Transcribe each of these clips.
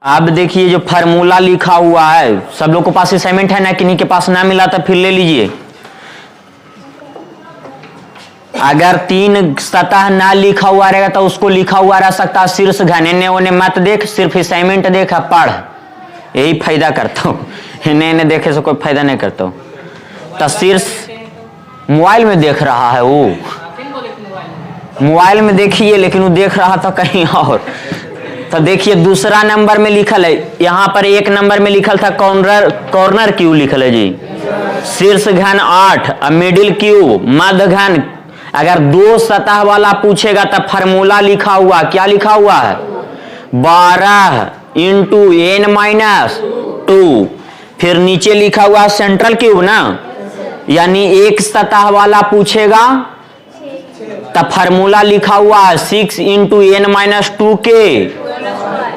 अब देखिए जो फार्मूला लिखा हुआ है, सब लोग के पास असाइनमेंट है ना, किन्हीं के पास ना मिला तो फिर ले लीजिए। अगर तीन सतह ना लिखा हुआ रहेगा तो उसको लिखा हुआ रह सकता है शीर्ष घन। इन्हें उन्हें मत देख, सिर्फ असाइनमेंट देख, पढ़, यही फायदा करता हूँ। इन्हें देखे से कोई फायदा नहीं करता हूँ। तो शीर्ष मोबाइल में देख रहा है, वो मोबाइल में देखिए, लेकिन वो देख रहा था कहीं और। तो देखिए दूसरा नंबर में लिखल है, यहाँ पर एक नंबर में लिखल था कॉर्नर क्यू लिखल है जी। शीर्ष घन 8, मिडिल क्यू, मध्य घन। अगर दो सतह वाला पूछेगा तो फार्मूला लिखा हुआ, क्या लिखा हुआ है, 12 इंटू n-2। फिर नीचे लिखा हुआ सेंट्रल क्यूब ना, यानी एक सतह वाला पूछेगा तो फार्मूला लिखा हुआ है 6 इंटू n-2 के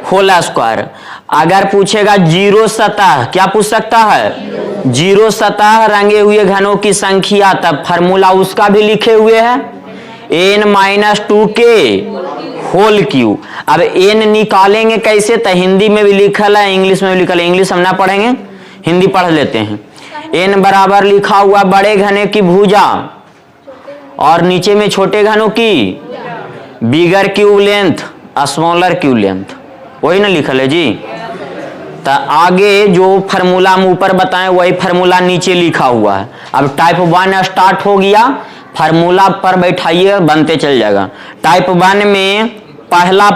होल स्क्वायर। अगर पूछेगा जीरो सतह, क्या पूछ सकता है, जीरो सतह रंगे हुए घनों की संख्या, तब फार्मूला उसका भी लिखे हुए है n-2 के होल क्यू। अब n निकालेंगे कैसे, तो हिंदी में भी लिखल है, इंग्लिश में भी लिखल है। इंग्लिश हम ना पढ़ेंगे, हिंदी पढ़ लेते हैं। n बराबर लिखा हुआ बड़े घने की भुजा और नीचे में छोटे घनों की बिगर cube length, smaller cube length, वही ना लिखल है जी। तो आगे जो फार्मूला हम ऊपर बताएं वही फार्मूला नीचे लिखा हुआ है। अब टाइप 1 स्टार्ट हो गया, फार्मूला पर बैठाइए, बनते चल जाएगा। टाइप 1 में पहला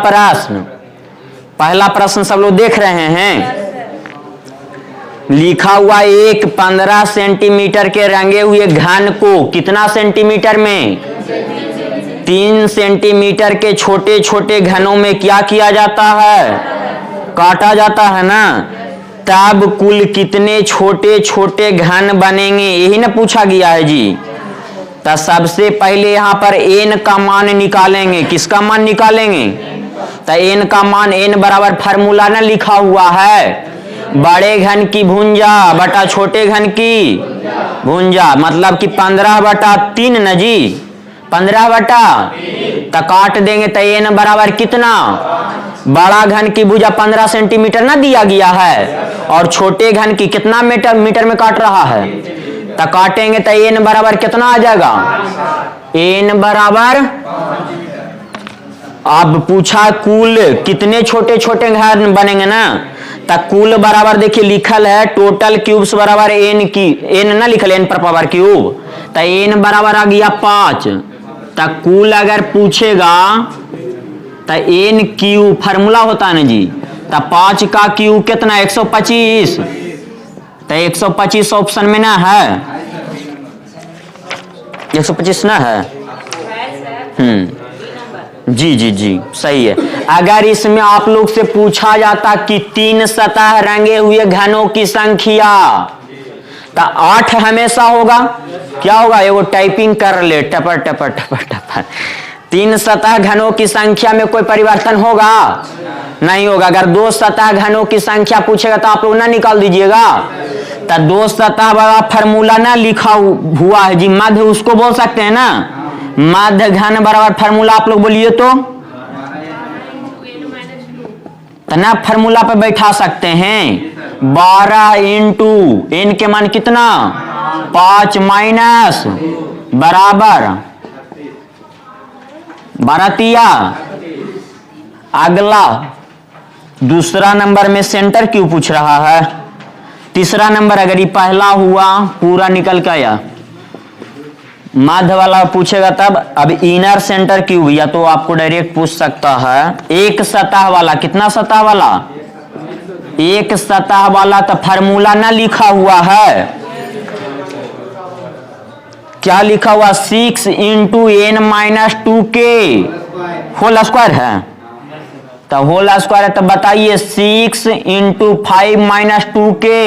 प्रश्न सब लोग देख रहे हैं, लिखा हुआ एक 15 सेंटीमीटर के रंगे हुए घन को कितना सेंटीमीटर में, 3 सेंटीमीटर के छोटे छोटे घनों में क्या किया जाता है, काटा जाता है ना। तब कुल कितने छोटे छोटे घन बनेंगे, यही ना पूछा गया है जी। तो सबसे पहले यहाँ पर n का मान निकालेंगे। किसका मान निकालेंगे, तो n का मान, n बराबर फार्मूला ना लिखा हुआ है, बड़े घन की भुजा बटा छोटे घन की भुजा, मतलब कि 15/3 न जी, 15/, तो काट देंगे तो n बराबर कितना, बड़ा घन की भुजा 15 सेंटीमीटर ना दिया गया है, और छोटे घन की कितना मीटर में काट रहा है, तो काटेंगे तो n बराबर कितना आ जाएगा, n बराबर। अब पूछा कुल कितने छोटे छोटे घन बनेंगे ना, तो कुल बराबर देखिए लिखल है टोटल क्यूब्स बराबर n ना लिखल, n पर पावर क्यूब, तो n बराबर आ गया 5। तो कुल अगर पूछेगा तो n क्यू फार्मूला होता है ना जी, तो 5 का क्यू कितना, 125, तो 125 ऑप्शन में ना है, 125 ना है, जी सही है। अगर इसमें आप लोग से पूछा जाता कि 3 सतह रंगे हुए घनों की संख्या, तो 8 हमेशा होगा, क्या होगा, ये वो टाइपिंग कर ले, टपर टपर टपर टपर। 3 सतह घनों की संख्या में कोई परिवर्तन होगा, नहीं होगा। अगर 2 सतह घनों की संख्या पूछेगा तो आप लोग ना निकाल दीजिएगा। तो 2 सतह वाला फार्मूला ना लिखा हुआ है जी, मध्य उसको बोल सकते हैं ना, मध्य घन बराबर फार्मूला आप लोग बोलिए तो ना फार्मूला पे बैठा सकते हैं। 12 इंटू n के मान कितना, 5 माइनस बराबर 12 तिया। अगला दूसरा नंबर में सेंटर क्यों पूछ रहा है, तीसरा नंबर अगर ये पहला हुआ पूरा निकल के आया, मध्य वाला पूछेगा तब। अब इनर सेंटर क्यूब, या तो आपको डायरेक्ट पूछ सकता है एक सतह वाला, कितना सतह वाला, एक सतह वाला, तो फार्मूला ना लिखा हुआ है, क्या लिखा हुआ, 6 इंटू n-2 के होल स्क्वायर है, तो होल स्क्वायर है, तो बताइए 6 इंटू 5-2 के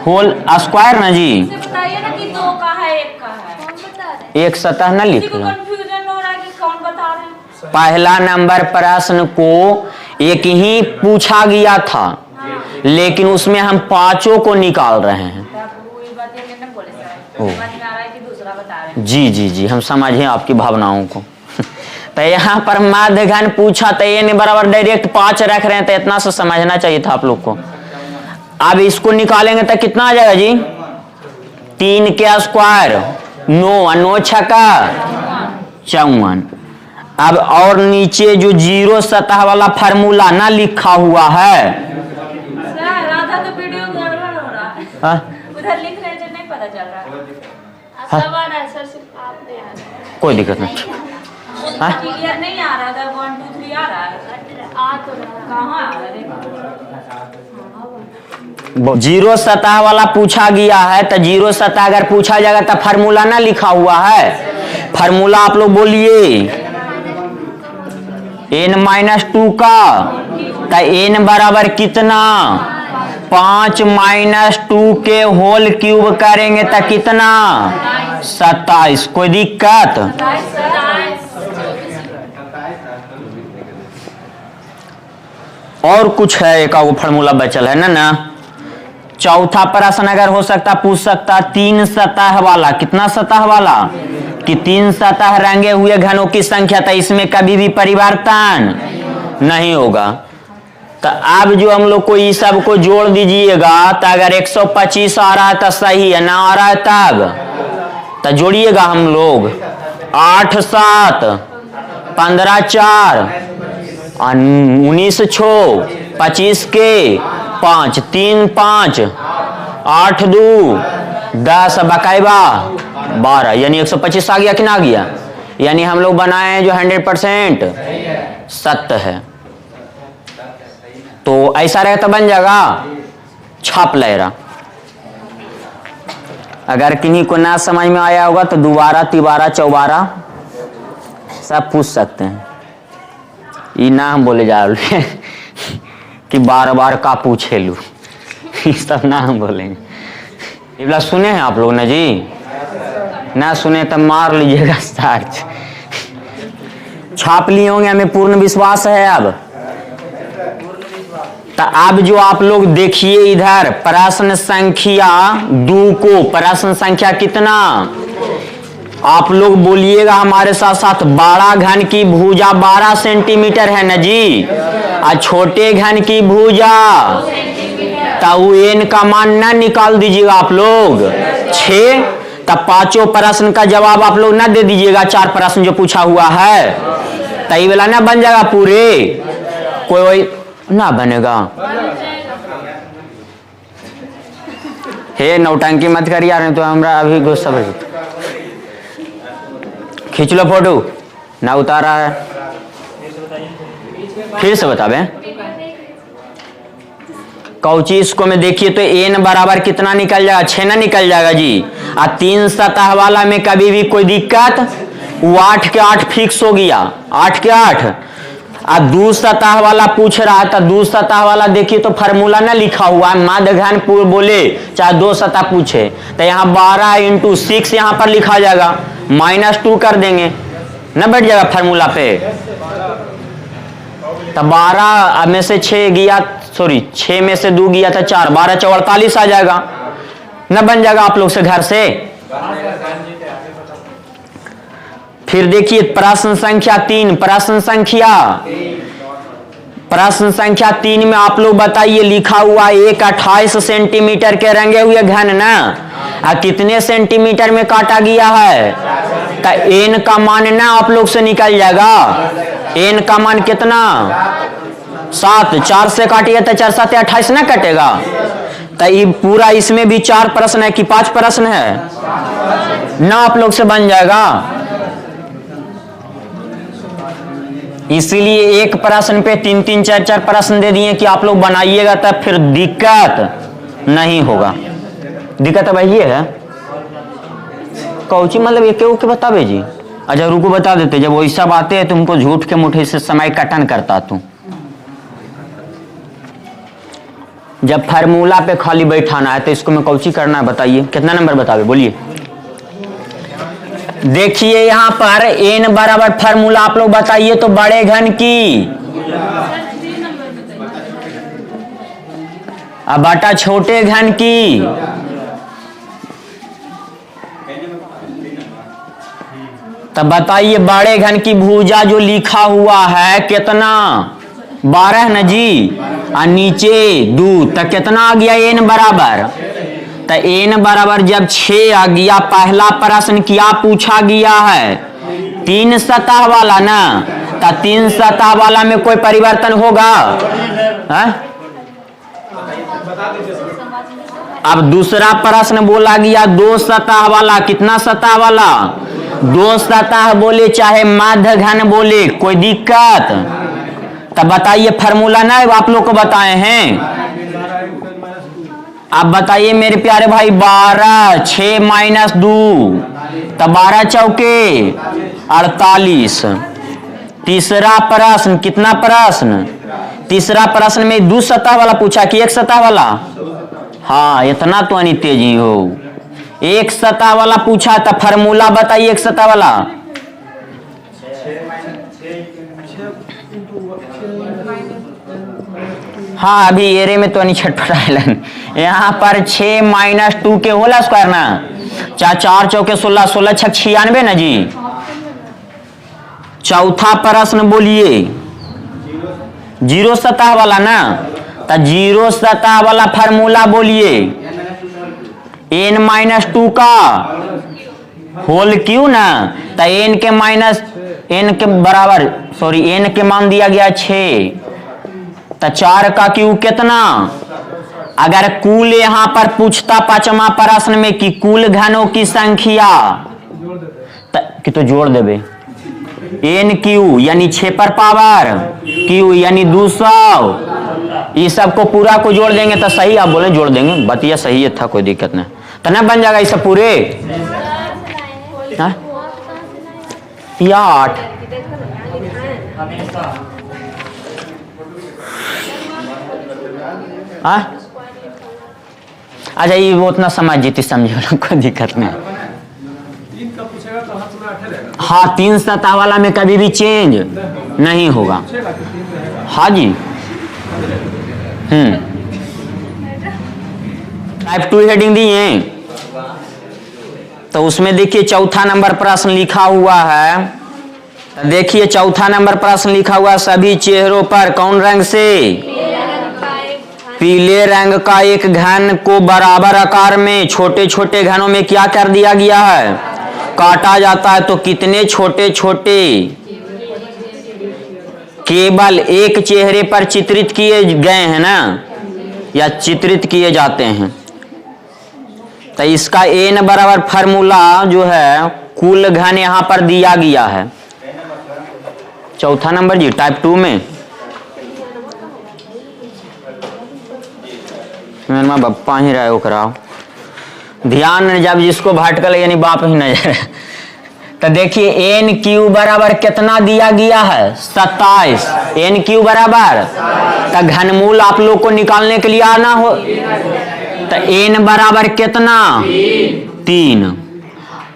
होल स्क्वायर ना जी। बताइए ना कि 2 का है 1 का है, एक सतह ना लिख लो, कंफ्यूजन हो रहा है कि कौन बता रहे हैं। पहला नंबर प्रश्न को एक ही पूछा गया था, लेकिन उसमें हम 5 को निकाल रहे हैं। जी हम समझे आपकी भावनाओं को। तो यहाँ पर माध्य घन पूछा तो n बराबर डायरेक्ट 5 रख रहे हैं, तो इतना से समझना चाहिए था आप लोग को। अब इसको निकालेंगे तो कितना आ जाएगा जी? 3 के स्क्वायर 9, 9 छक्का 54। अब और नीचे जो जीरो सतह वाला फार्मूला ना लिखा हुआ है, सर राधा तो वीडियो गड़बड़ हो रहा है। हाँ? उधर लिख रहे थे नहीं पता चल रहा है। हाँ? सब आ रहा है सर, सिर्फ आप नहीं आ रहे। कोई दिक्कत नहीं। हाँ? क्लियर नहीं आ रहा था, 1 2 3 आ रहा है। आ तो रहा, कहाँ आ रहा है? जीरो सतह वाला पूछा गया है, तो जीरो सतह अगर पूछा जाएगा तो फार्मूला ना लिखा हुआ है। फार्मूला आप लोग बोलिए। n-2 का, तो n बराबर कितना? 5 - 2 के होल क्यूब करेंगे तो कितना? 27। कोई दिक्कत? और कुछ है? एक वो फार्मूला बचल है ना। चौथा प्रश्न अगर हो सकता पूछ सकता 3 सतह वाला। कितना सतह वाला? कि 3 सतह रंगे हुए घनों की संख्या, तो इसमें कभी भी परिवर्तन नहीं होगा। तो अब जो हम लोग को ये सब को जोड़ दीजिएगा, तो अगर 125 आ रहा है तो सही है, ना आ रहा है तब तो जोड़िएगा हम लोग। 8 7 15 4 19 6 25 के 5 3 5 8 2 10 बकायबा 12, यानी 125 आ गया कि ना आ गया? यानी हम लोग बनाए हैं जो 100% सत्य है। तो ऐसा रहे तो बन जाएगा छाप लहरा। अगर किन्हीं को ना समझ में आया होगा तो दोबारा तिबारा चौबारा सब पूछ सकते हैं। ये ना हम बोले जा रहे कि बार बार का पूछे लू, ये सब ना हम बोलेंगे। ये वाला सुने हैं आप लोग ना जी? ना सुने तो मार लीजिएगा सर्च। छाप लिए होंगे, हमें पूर्ण विश्वास है। अब तो अब जो आप लोग देखिए इधर प्रश्न संख्या 2 को, प्रश्न संख्या कितना आप लोग बोलिएगा हमारे साथ साथ। बड़ा घन की भुजा 12 सेंटीमीटर है ना जी, और छोटे घन की भुजा तो n का मान ना निकाल दीजिएगा आप लोग 6। तब पांचों प्रश्न का जवाब आप लोग ना दे दीजिएगा, 4 प्रश्न जो पूछा हुआ है, तो ये वाला ना बन जाएगा पूरे, कोई ना बनेगा। हे नौटंकी मत करिए यार, तो हमरा अभी गुस्सा बढ़। खींच लो फोटो, ना उतारा है फिर से बतावे। कौची इसको में देखिए तो n बराबर कितना निकल जाएगा? 6 ना निकल जाएगा जी। आ 3 सतह वाला में कभी भी कोई दिक्कत, वो 8 के 8 फिक्स हो गया, 8 के 8। आ 2 सतह वाला पूछ रहा है, तो 2 सतह वाला देखिए तो फार्मूला ना लिखा हुआ है। मध्य घन बोले चाहे 2 सतह पूछे, तो यहाँ 12 × 6 यहाँ पर लिखा जाएगा, -2 कर देंगे ना, बैठ जाएगा फार्मूला पे। तो 12 में से 6 गया, सॉरी 6 में से 2 गया था 4, 12 4 48 आ जाएगा ना, बन जाएगा आप लोग से घर से। फिर देखिए प्रश्न संख्या 3, प्रश्न संख्या 3 में आप लोग बताइए, लिखा हुआ 1 28 सेंटीमीटर के रंगे हुए घन ना, कितने सेंटीमीटर में काटा गया है? तो n का मान ना आप लोग से निकल जाएगा। n का मान कितना? 7, 4 से काटिए तो 4 7 28 ना कटेगा। तो ये पूरा इसमें भी 4 प्रश्न है कि 5 प्रश्न है ना, आप लोग से बन जाएगा। इसीलिए एक प्रश्न पे 3 3 4 4 प्रश्न दे दिए कि आप लोग बनाइएगा, तब फिर दिक्कत नहीं होगा। दिक्कत अब ये है कौची मतलब एक के बतावे जी। अच्छा रुको बता देते, जब वैसा बातें है तुमको झूठ के मुठे से समय कटन करता तू। जब फार्मूला पे खाली बैठाना है तो इसको मैं कौची करना है बताइए, कितना नंबर बतावे बोलिए। देखिए यहाँ पर n बराबर फार्मूला आप लोग बताइए तो बड़े घन की अब बटा छोटे घन की तब बताइए बड़े घन की भुजा जो लिखा हुआ है कितना 12 न जी, और नीचे 2, तो कितना आ गया n बराबर, तो n बराबर जब 6 आ गया। पहला प्रश्न क्या पूछा गया है, 3 सतह वाला ना, तो 3 सतह वाला में कोई परिवर्तन होगा है? अब दूसरा प्रश्न बोला गया 2 सतह वाला, कितना सतह वाला, 2 सतह बोले चाहे मध्य घन बोले, कोई दिक्कत। तब बताइए फार्मूला ना आप लोग को बताए हैं। अब बताइए मेरे प्यारे भाई, 12 6 माइनस 2, तब 12 चौके 48। तीसरा प्रश्न, कितना प्रश्न, तीसरा प्रश्न में 2 सतह वाला पूछा कि 1 सतह वाला, हाँ इतना तो नहीं तेजी हो, 1 सतह वाला पूछा। था फार्मूला बताइए 1 सतह वाला, हाँ अभी एरे में तो नहीं छटपटाइलन। यहाँ पर 6 माइनस 2 के होला स्क्वायर ना, 4 चौके 16, 16 छक 96 ना जी। चौथा प्रश्न बोलिए 0 सतह वाला ना, तो 0 सतह वाला फार्मूला बोलिए, n माइनस 2 का होल क्यू ना, तो n के माइनस n के बराबर, सॉरी n के मान दिया गया 6, तो 4 का क्यू कितना। अगर कुल यहां पर पूछता पांचवा प्रश्न में कि कुल घनों की संख्या, कि तो जोड़ देवे n क्यू यानी 6 पर पावर क्यू यानी 200, ये सब को पूरा को जोड़ देंगे तो सही, आप बोले जोड़ देंगे, बतिया सही है था, कोई दिक्कत नहीं, तो ना बन जाएगा ये सब पूरे या 8। अच्छा ये वो उतना समझ जीती समझो, कोई दिक्कत नहीं। हाँ 3 सतह वाला में कभी भी चेंज नहीं होगा, हाँ जी। टाइप 2 हेडिंग दी है, तो उसमें देखिए चौथा नंबर प्रश्न लिखा हुआ है, तो देखिए चौथा नंबर प्रश्न लिखा हुआ, सभी चेहरों पर कौन रंग से, पीले रंग का एक घन को बराबर आकार में छोटे छोटे घनों में क्या कर दिया गया है, काटा जाता है। तो कितने छोटे छोटे केवल एक चेहरे पर चित्रित किए गए हैं ना, या चित्रित किए जाते हैं। तो इसका n बराबर फार्मूला जो है कुल घन यहां पर दिया गया है, चौथा नंबर जी टाइप 2 में। मेरे माँ बप्पा ही रहे हो कराओ ध्यान, जब जिसको भटकल यानी बाप ही नजर। तो देखिए n क्यू बराबर कितना दिया गया है 27, n क्यू बराबर, तो घनमूल आप लोग को निकालने के लिए आना हो, तो n बराबर कितना 3,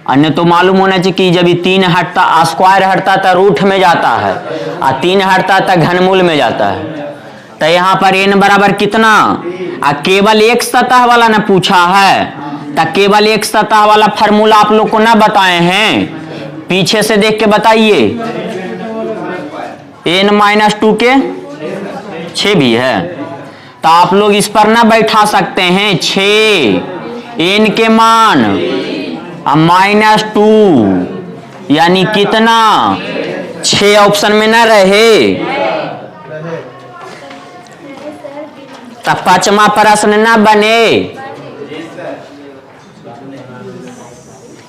अन्य तो मालूम होना चाहिए कि जब 3 हटता, स्क्वायर हटता था रूट में जाता है, और 3 हटता था घनमूल में जाता है। तो यहाँ पर n बराबर कितना, केवल एक सतह वाला ना पूछा है, तो केवल एक सतह वाला फार्मूला आप लोग को ना बताए हैं, पीछे से देख के बताइए। n माइनस 2 के 6 भी है, तो आप लोग इस पर ना बैठा सकते हैं 6 n के मान माइनस 2 यानी कितना 6 ऑप्शन में ना रहे, तब पांचवा प्रश्न ना बने।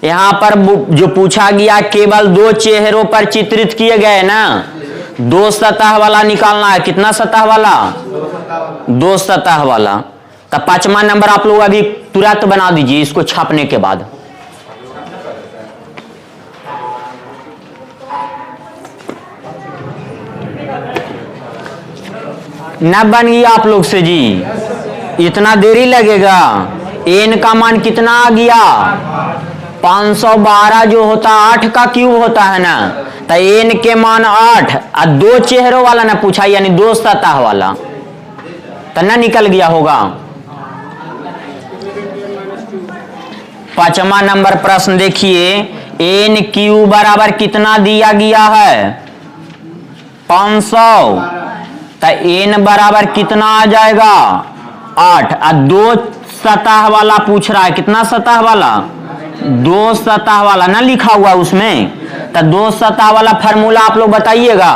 यहां पर जो पूछा गया केवल 2 चेहरों पर चित्रित किए गए ना, 2 सतह वाला निकालना है, कितना सतह वाला 2 सतह वाला। तब पांचवा नंबर आप लोग अभी तुरंत बना दीजिए इसको छापने के बाद। न बन गया आप लोग से जी, इतना देरी लगेगा। n का मान कितना आ गया 512 जो होता 8 का क्यूब होता है ना, तो n के मान 8 और 2 चेहरों वाला ना पूछा यानी 2 सतह वाला, तो ना निकल गया होगा। पांचवा नंबर प्रश्न देखिए, एन क्यू बराबर कितना दिया गया है 500, तो एन बराबर कितना आ जाएगा 8। और 2 सतह वाला पूछ रहा है, कितना सतह वाला 2 सतह वाला ना लिखा हुआ उसमें, तो 2 सतह वाला फार्मूला आप लोग बताइएगा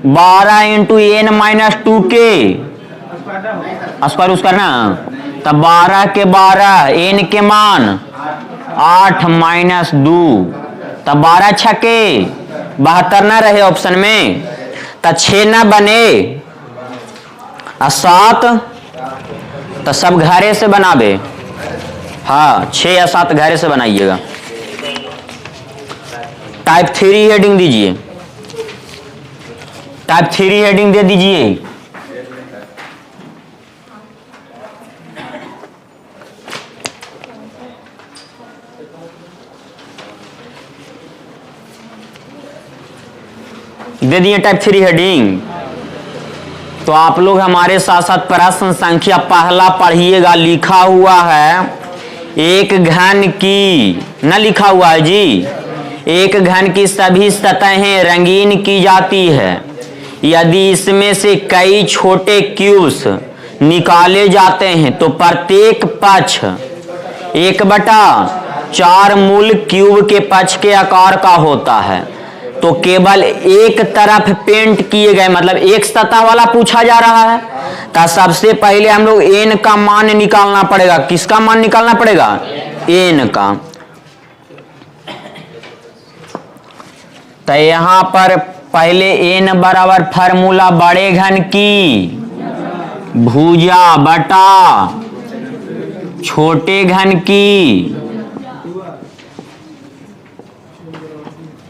12 इंटू एन माइनस 2 के स्क्वायर उसका ना, तो 12 के 12 एन के मान 8 माइनस 2, तो 12 छके 72 ना रहे ऑप्शन में, तो 6 ना बने और 7, तो सब घरे से बनावे। हाँ 6 या 7 घरे से बनाइएगा। टाइप 3 हेडिंग दीजिए, टाइप 3 हेडिंग दे दीजिए। दे दिए टाइप 3 हेडिंग। तो आप लोग हमारे साथ साथ प्रश्न संख्या पहला पढ़िएगा। लिखा हुआ है एक घन की, न लिखा हुआ है जी, एक घन की सभी सतहें रंगीन की जाती है यदि इसमें से कई छोटे क्यूब्स निकाले जाते हैं तो प्रत्येक पक्ष 1/4 मूल क्यूब के पक्ष के आकार का होता है। तो केवल एक तरफ पेंट किए गए, मतलब एक सतह वाला पूछा जा रहा है, तो सबसे पहले हम लोग एन का मान निकालना पड़ेगा। किसका मान निकालना पड़ेगा एन का। तो यहां पर पहले एन बराबर फार्मूला बड़े घन की भुजा बटा छोटे घन की।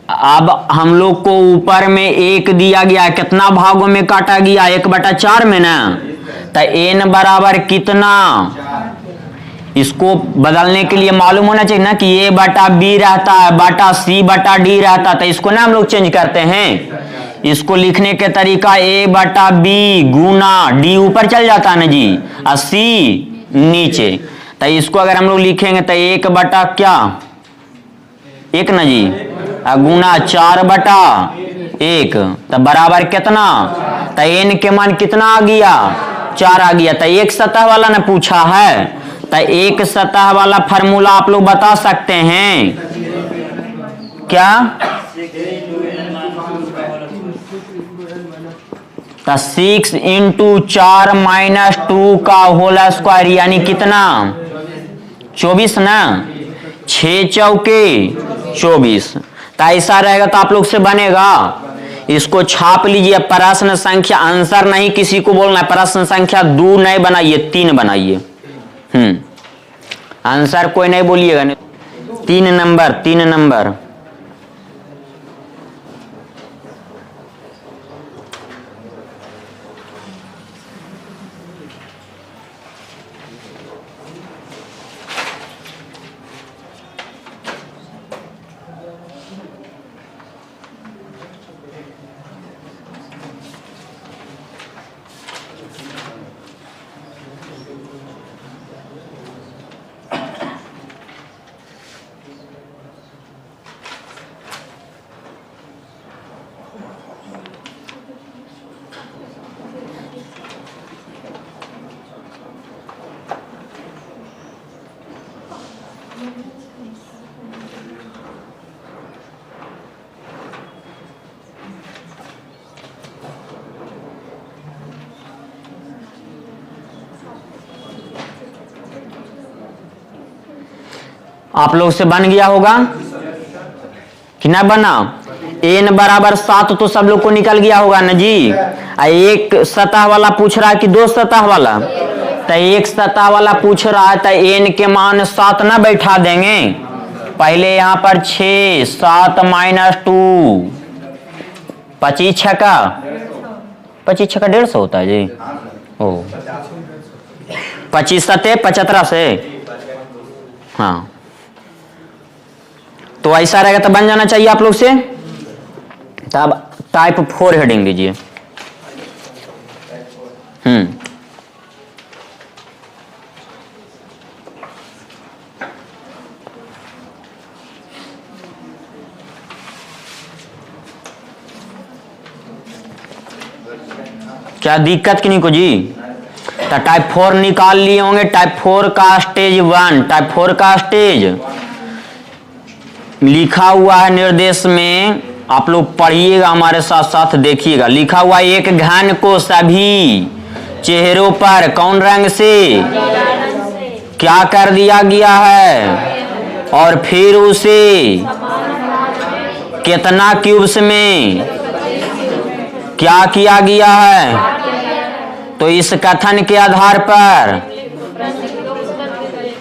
अब हम लोग को ऊपर में 1 दिया गया, कितना भागों में काटा गया 1/4 में ना, तो एन बराबर कितना, इसको बदलने के लिए मालूम होना चाहिए ना कि ए बटा बी रहता है बटा सी बटा डी रहता है, तो इसको ना हम लोग चेंज करते हैं। इसको लिखने के तरीका ए बटा बी गुना डी ऊपर चल जाता है ना जी और सी नीचे, तो इसको अगर हम लोग लिखेंगे तो 1 बटा क्या 1 ना जी गुना 4/1, तो बराबर कितना, तो एन के मान कितना आ गया 4 आ गया। तो एक सतह वाला ने पूछा है, तो एक सतह वाला फार्मूला आप लोग बता सकते हैं क्या, तो 6 इंटू 4 माइनस 2 का होल स्क्वायर यानी कितना 24 ना, 6 चौके 24। तो ऐसा रहेगा तो आप लोग से बनेगा। इसको छाप लीजिए। प्रश्न संख्या, आंसर नहीं किसी को बोलना है, प्रश्न संख्या 2 नहीं बनाइए 3 बनाइए। आंसर कोई नहीं बोलिएगा, 3 नंबर 3 नंबर। आप लोग से बन गया होगा कि ना बना। एन बराबर 7 तो सब लोग को निकल गया होगा ना जी। एक सतह वाला पूछ रहा है कि 2 सतह वाला, तो एक सतह वाला पूछ रहा है तो एन के मान 7 ना बैठा देंगे। पहले यहां पर 6 7 माइनस 2 25 छक्का 150 होता है जी। ओ 25 सते 75 से, हाँ तो ऐसा रहेगा तो बन जाना चाहिए आप लोग से। तब टाइप 4 हेडिंग दीजिए। क्या दिक्कत कि नहीं को जी? तो टाइप 4 निकाल लिए होंगे। टाइप 4 का स्टेज 1, टाइप 4 का स्टेज लिखा हुआ है निर्देश में, आप लोग पढ़िएगा हमारे साथ साथ देखिएगा। लिखा हुआ एक घन को सभी चेहरों पर कौन रंग से क्या कर दिया गया है और फिर उसे कितना क्यूब्स में क्या किया गया है। तो इस कथन के आधार पर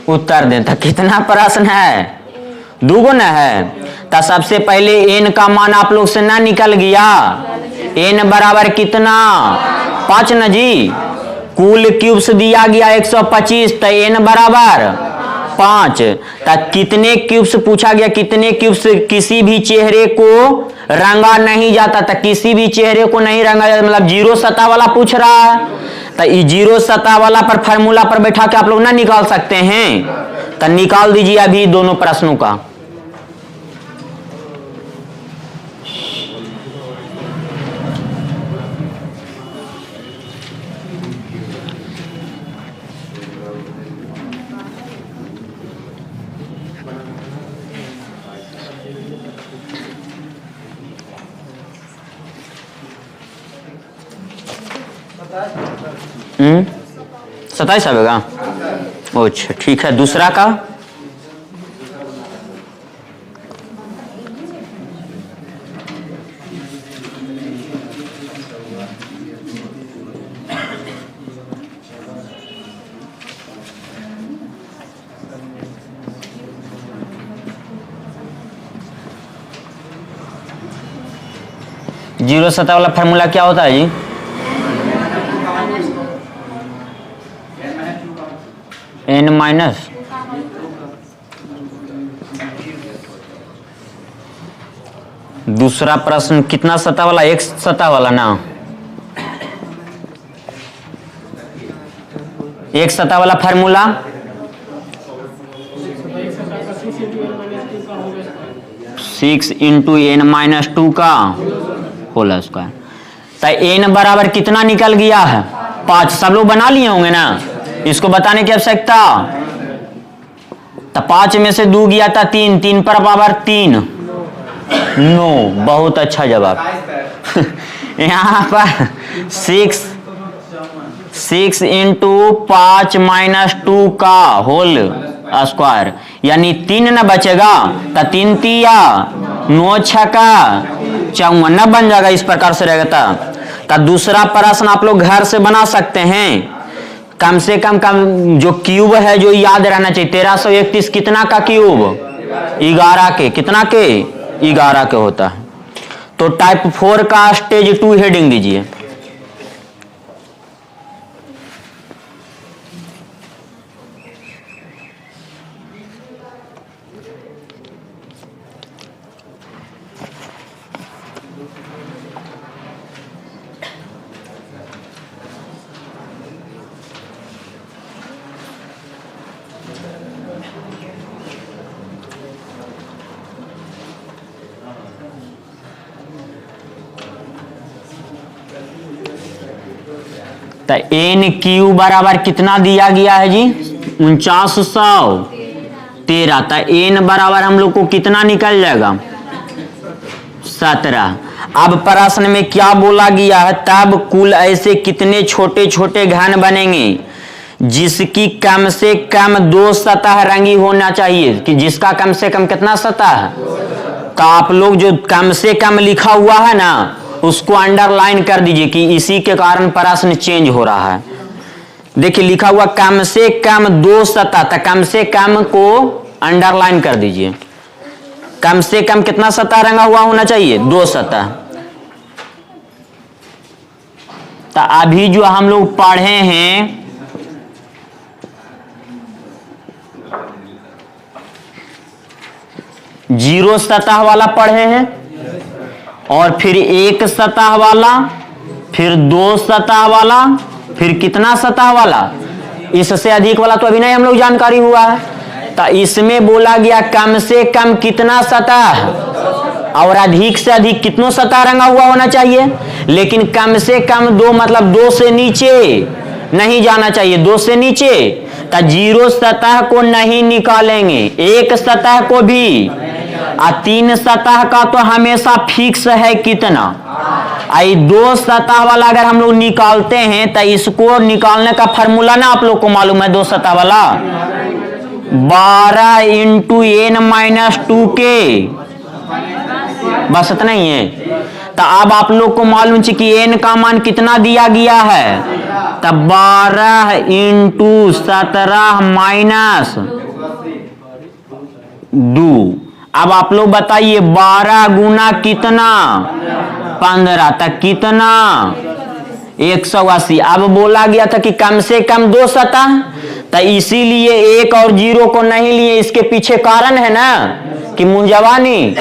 उत्तर दें। तो कितना प्रश्न है? दूगो न है। तो सबसे पहले n का मान आप लोग से ना निकल गया। n बराबर कितना? 5 न जी। कुल क्यूब्स दिया गया 125, तो n बराबर 5। तो कितने क्यूब्स पूछा गया? कितने क्यूब्स किसी भी चेहरे को रंगा नहीं जाता। तो किसी भी चेहरे को नहीं रंगा जाता मतलब 0 सतह वाला पूछ रहा है। तो ये 0 सतह वाला पर फार्मूला पर बैठा के आप लोग ना निकाल सकते हैं। तो निकाल दीजिए अभी दोनों प्रश्नों का। हम्म, 27 आएगा। अच्छा ठीक है। दूसरा का जीरो सतह वाला फार्मूला क्या होता है जी? n माइनस दूसरा प्रश्न कितना सतह वाला? एक सतह वाला ना। एक सतह वाला फार्मूला 6 इंटू n-2 का होल स्क्वायर। तो n बराबर कितना निकल गया है? 5। सब लोग बना लिए होंगे ना, इसको बताने की आवश्यकता। तो 5 में से 2 गया था 3, 3 पर पावर 3, 9। बहुत अच्छा जवाब। यहाँ पर 6 इंटू 5-2 का होल स्क्वायर यानी 3 न बचेगा। तो 3 तिया 9 छका 54 बन जाएगा। इस प्रकार से रहेगा। तो दूसरा प्रश्न आप लोग घर से बना सकते हैं। कम से कम जो क्यूब है जो याद रहना चाहिए। 1331 कितना का क्यूब? 11 के। कितना के? 11 के होता है। तो टाइप 4 का स्टेज 2 हेडिंग दीजिए। तो एन क्यू बराबर कितना दिया गया है जी? 4913। तो एन बराबर हम लोग को कितना निकल जाएगा? 17। अब प्रश्न में क्या बोला गया है? तब कुल ऐसे कितने छोटे छोटे घन बनेंगे जिसकी कम से कम 2 सतह रंगी होना चाहिए। कि जिसका कम से कम कितना सतह? तो आप लोग जो कम से कम लिखा हुआ है ना उसको अंडरलाइन कर दीजिए कि इसी के कारण प्रश्न चेंज हो रहा है। देखिए लिखा हुआ कम से कम 2 सतह। तो कम से कम को अंडरलाइन कर दीजिए। कम से कम कितना सतह रंगा हुआ होना चाहिए? 2 सतह। तो अभी जो हम लोग पढ़े हैं 0 सतह वाला पढ़े हैं और फिर 1 सतह वाला, फिर 2 सतह वाला, फिर कितना सतह वाला? इससे अधिक वाला तो अभी नहीं हम लोग जानकारी हुआ है। तो इसमें बोला गया कम से कम कितना सतह? और अधिक से अधिक कितनों सतह रंगा हुआ होना चाहिए, लेकिन कम से कम 2 मतलब 2 से नीचे नहीं जाना चाहिए, 2 से नीचे। तो 0 सतह को नहीं निकालेंगे, एक सतह को भी, और 3 सतह का तो हमेशा फिक्स है कितना। आई 2 सतह वाला अगर हम लोग निकालते हैं तो इसको निकालने का फॉर्मूला ना आप लोग को मालूम है, 2 सतह वाला 12 इंटू n-2k, बस इतना ही है। तो अब आप लोग को मालूम है कि n का मान कितना दिया गया है, तो 12 इंटू 17 माइनस 2। अब आप लोग बताइए 12 गुना कितना 15, तक कितना 180। अब बोला गया था कि कम से कम 2 सतह, तो इसीलिए 1 और 0 को नहीं लिए। इसके पीछे कारण है ना कि मुंजवानी,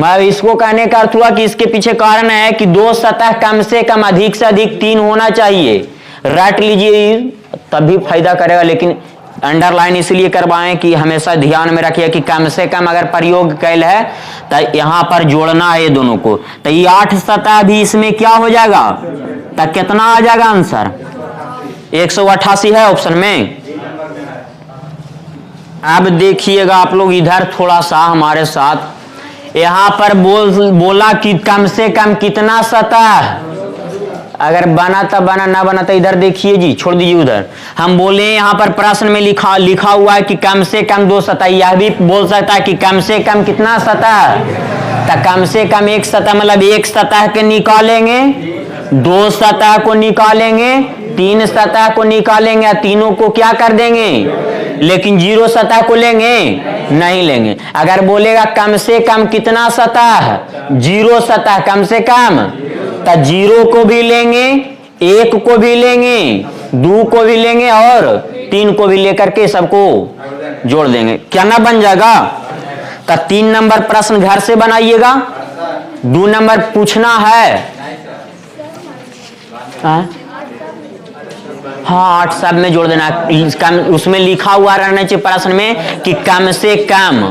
मतलब इसको कहने का अर्थ हुआ कि इसके पीछे कारण है कि 2 सतह कम से कम, अधिक से अधिक 3 होना चाहिए। रट लीजिए तभी फायदा करेगा, लेकिन अंडरलाइन इसलिए करवाएं कि हमेशा ध्यान में रखिए कि कम से कम अगर प्रयोग कैल है तो यहां पर जोड़ना है ये दोनों को। तो ये 8 सतह भी इसमें क्या हो जाएगा, तो कितना आ जाएगा आंसर 188 है ऑप्शन में। अब देखिएगा आप लोग इधर थोड़ा सा हमारे साथ, यहां पर बोला कि कम से कम कितना सतह, अगर बना तो बना, ना बना तो इधर देखिए जी, छोड़ दीजिए उधर। हम बोले यहाँ पर प्रश्न में लिखा हुआ है कि कम से कम 2 सतह, यह भी बोल सकता है कि कम से कम कितना सतह, तो कम से कम 1 सतह, मतलब 1 सतह के निकालेंगे, 2 सतह को निकालेंगे, 3 सतह को निकालेंगे, तीनों को क्या कर देंगे, लेकिन 0 सतह को लेंगे नहीं लेंगे। अगर बोलेगा कम से कम कितना सतह, 0 सतह कम से कम, तो 0 को भी लेंगे, 1 को भी लेंगे, 2 को भी लेंगे और 3 को भी लेकर के सबको जोड़ देंगे। क्या ना बन जाएगा। तो 3 नंबर प्रश्न घर से बनाइएगा, 2 नंबर पूछना है। हाँ 8 सब में जोड़ देना, उसमें लिखा हुआ रहना चाहिए प्रश्न में कि कम से कम।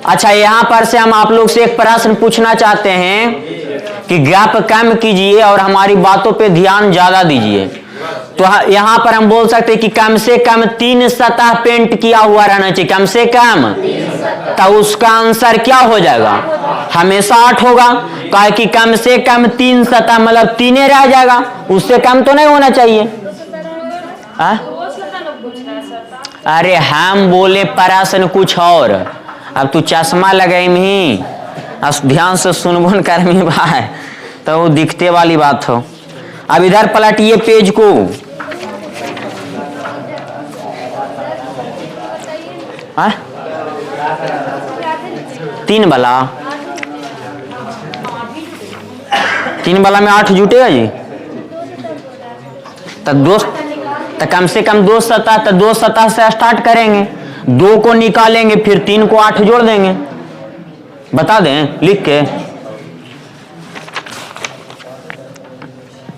अच्छा यहां पर से हम आप लोग से एक प्रश्न पूछना चाहते हैं कि गैप कम कीजिए और हमारी बातों पे ध्यान ज्यादा दीजिए। तो यहां पर हम बोल सकते हैं कि कम से कम 3 सतह पेंट किया हुआ रहना चाहिए, कम से कम, तो उसका आंसर क्या हो जाएगा, हमेशा 8 होगा। कहा कि कम से कम 3 सतह मतलब 3 रह जाएगा, उससे कम तो नहीं होना चाहिए। अरे हम बोले प्रश्न कुछ और, अब तू चश्मा लगाई ही, ध्यान से सुनबुन कर में भाई, तो वो दिखते वाली बात हो। अब इधर पलटिए पेज को, आ? 3 वाला, 3 वाला में 8 जुटेगा जी। तो कम से कम 2 सतह, तो 2 सतह से स्टार्ट करेंगे, 2 को निकालेंगे, फिर 3 को 8 जोड़ देंगे। बता दें लिख के,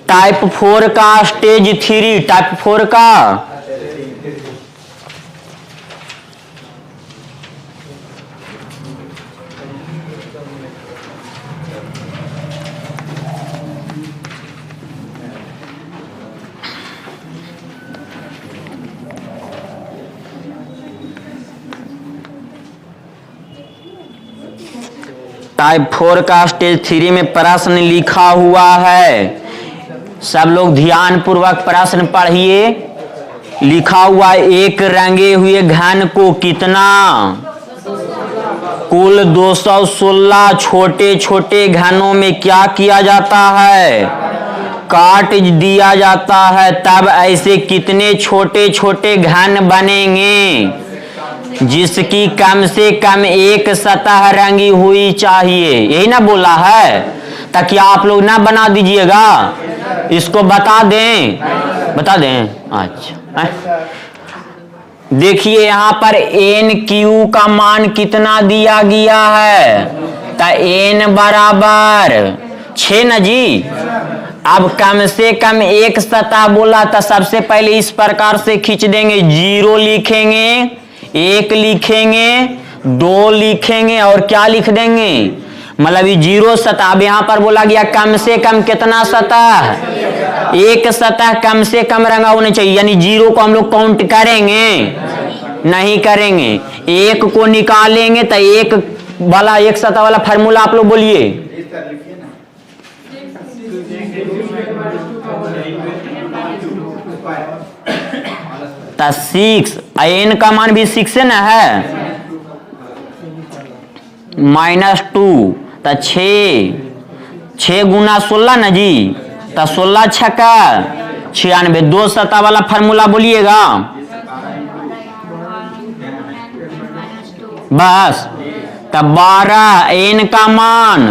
टाइप 4 का स्टेज 3, टाइप 4 का टाइप 4 का स्टेज 3 में प्रश्न लिखा हुआ है, सब लोग ध्यान पूर्वक प्रश्न पढ़िए। लिखा हुआ है एक रंगे हुए घन को कितना, कुल 216 छोटे छोटे घनों में क्या किया जाता है, काट दिया जाता है, तब ऐसे कितने छोटे छोटे घन बनेंगे जिसकी कम से कम एक सतह रंगी हुई चाहिए। यही ना बोला है, ताकि आप लोग ना बना दीजिएगा, इसको बता दें, बता दें। अच्छा देखिए यहाँ पर एन क्यू का मान कितना दिया गया है, तो एन बराबर 6 ना जी। अब कम से कम एक सतह बोला था, सबसे पहले इस प्रकार से खींच देंगे, 0 लिखेंगे, 1 लिखेंगे, 2 लिखेंगे और क्या लिख देंगे, मतलब ये 0 सतह। अब यहां पर बोला गया कम से कम कितना सतह, एक सतह कम से कम रंगा होना चाहिए, यानी 0 को हम लोग काउंट करेंगे नहीं करेंगे, एक को निकालेंगे तो एक वाला, एक सतह वाला फार्मूला आप लोग बोलिए। तो 6 n का मान भी 6 ना है, -2 तो 6 गुना 16 ना जी, तो 16 छक्का 96, 2 सतह वाला फार्मूला बोलिएगा बस। तब 12 n का मान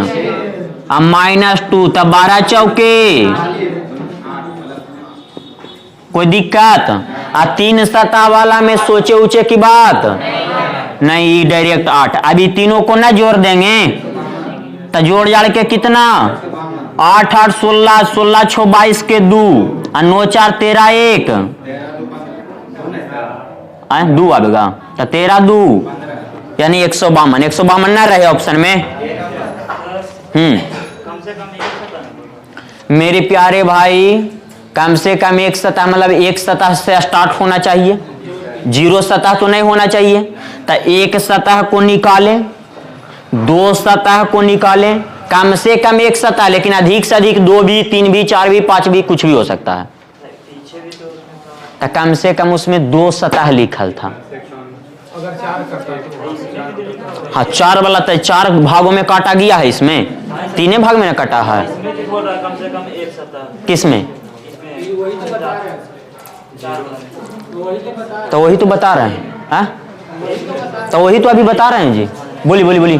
अब -2, तब 12 चौके, कोई दिक्कत? 3 सतह वाला में सोचे उचे की बात नहीं, डायरेक्ट 8। अभी तीनों को ना जोड़ देंगे तो जोड़ जाड़ के कितना, 8 8 16, 16 6 22 के 2 और 9 4 13 1 2 आएगा तो 13 2 यानी 152। 152 ना रहे ऑप्शन में। मेरे प्यारे भाई, कम से कम एक सतह, मतलब एक सतह से स्टार्ट होना चाहिए, 0 सतह तो नहीं होना चाहिए। तो एक सतह को निकालें, 2 सतह को निकालें, कम से कम एक सतह, लेकिन अधिक से अधिक 2 भी, 3 भी, 4 भी, 5 भी, कुछ भी हो सकता है। तो कम से कम उसमें 2 सतह लिखल था। हाँ 4 वाला तो 4 भागों में काटा गया है, इसमें 3 भाग में ना कटा है। किसमें? तो वही तो बता रहे हैं, हाँ? तो वही तो अभी बता रहे हैं जी। बोलिए बोलिए बोलिए।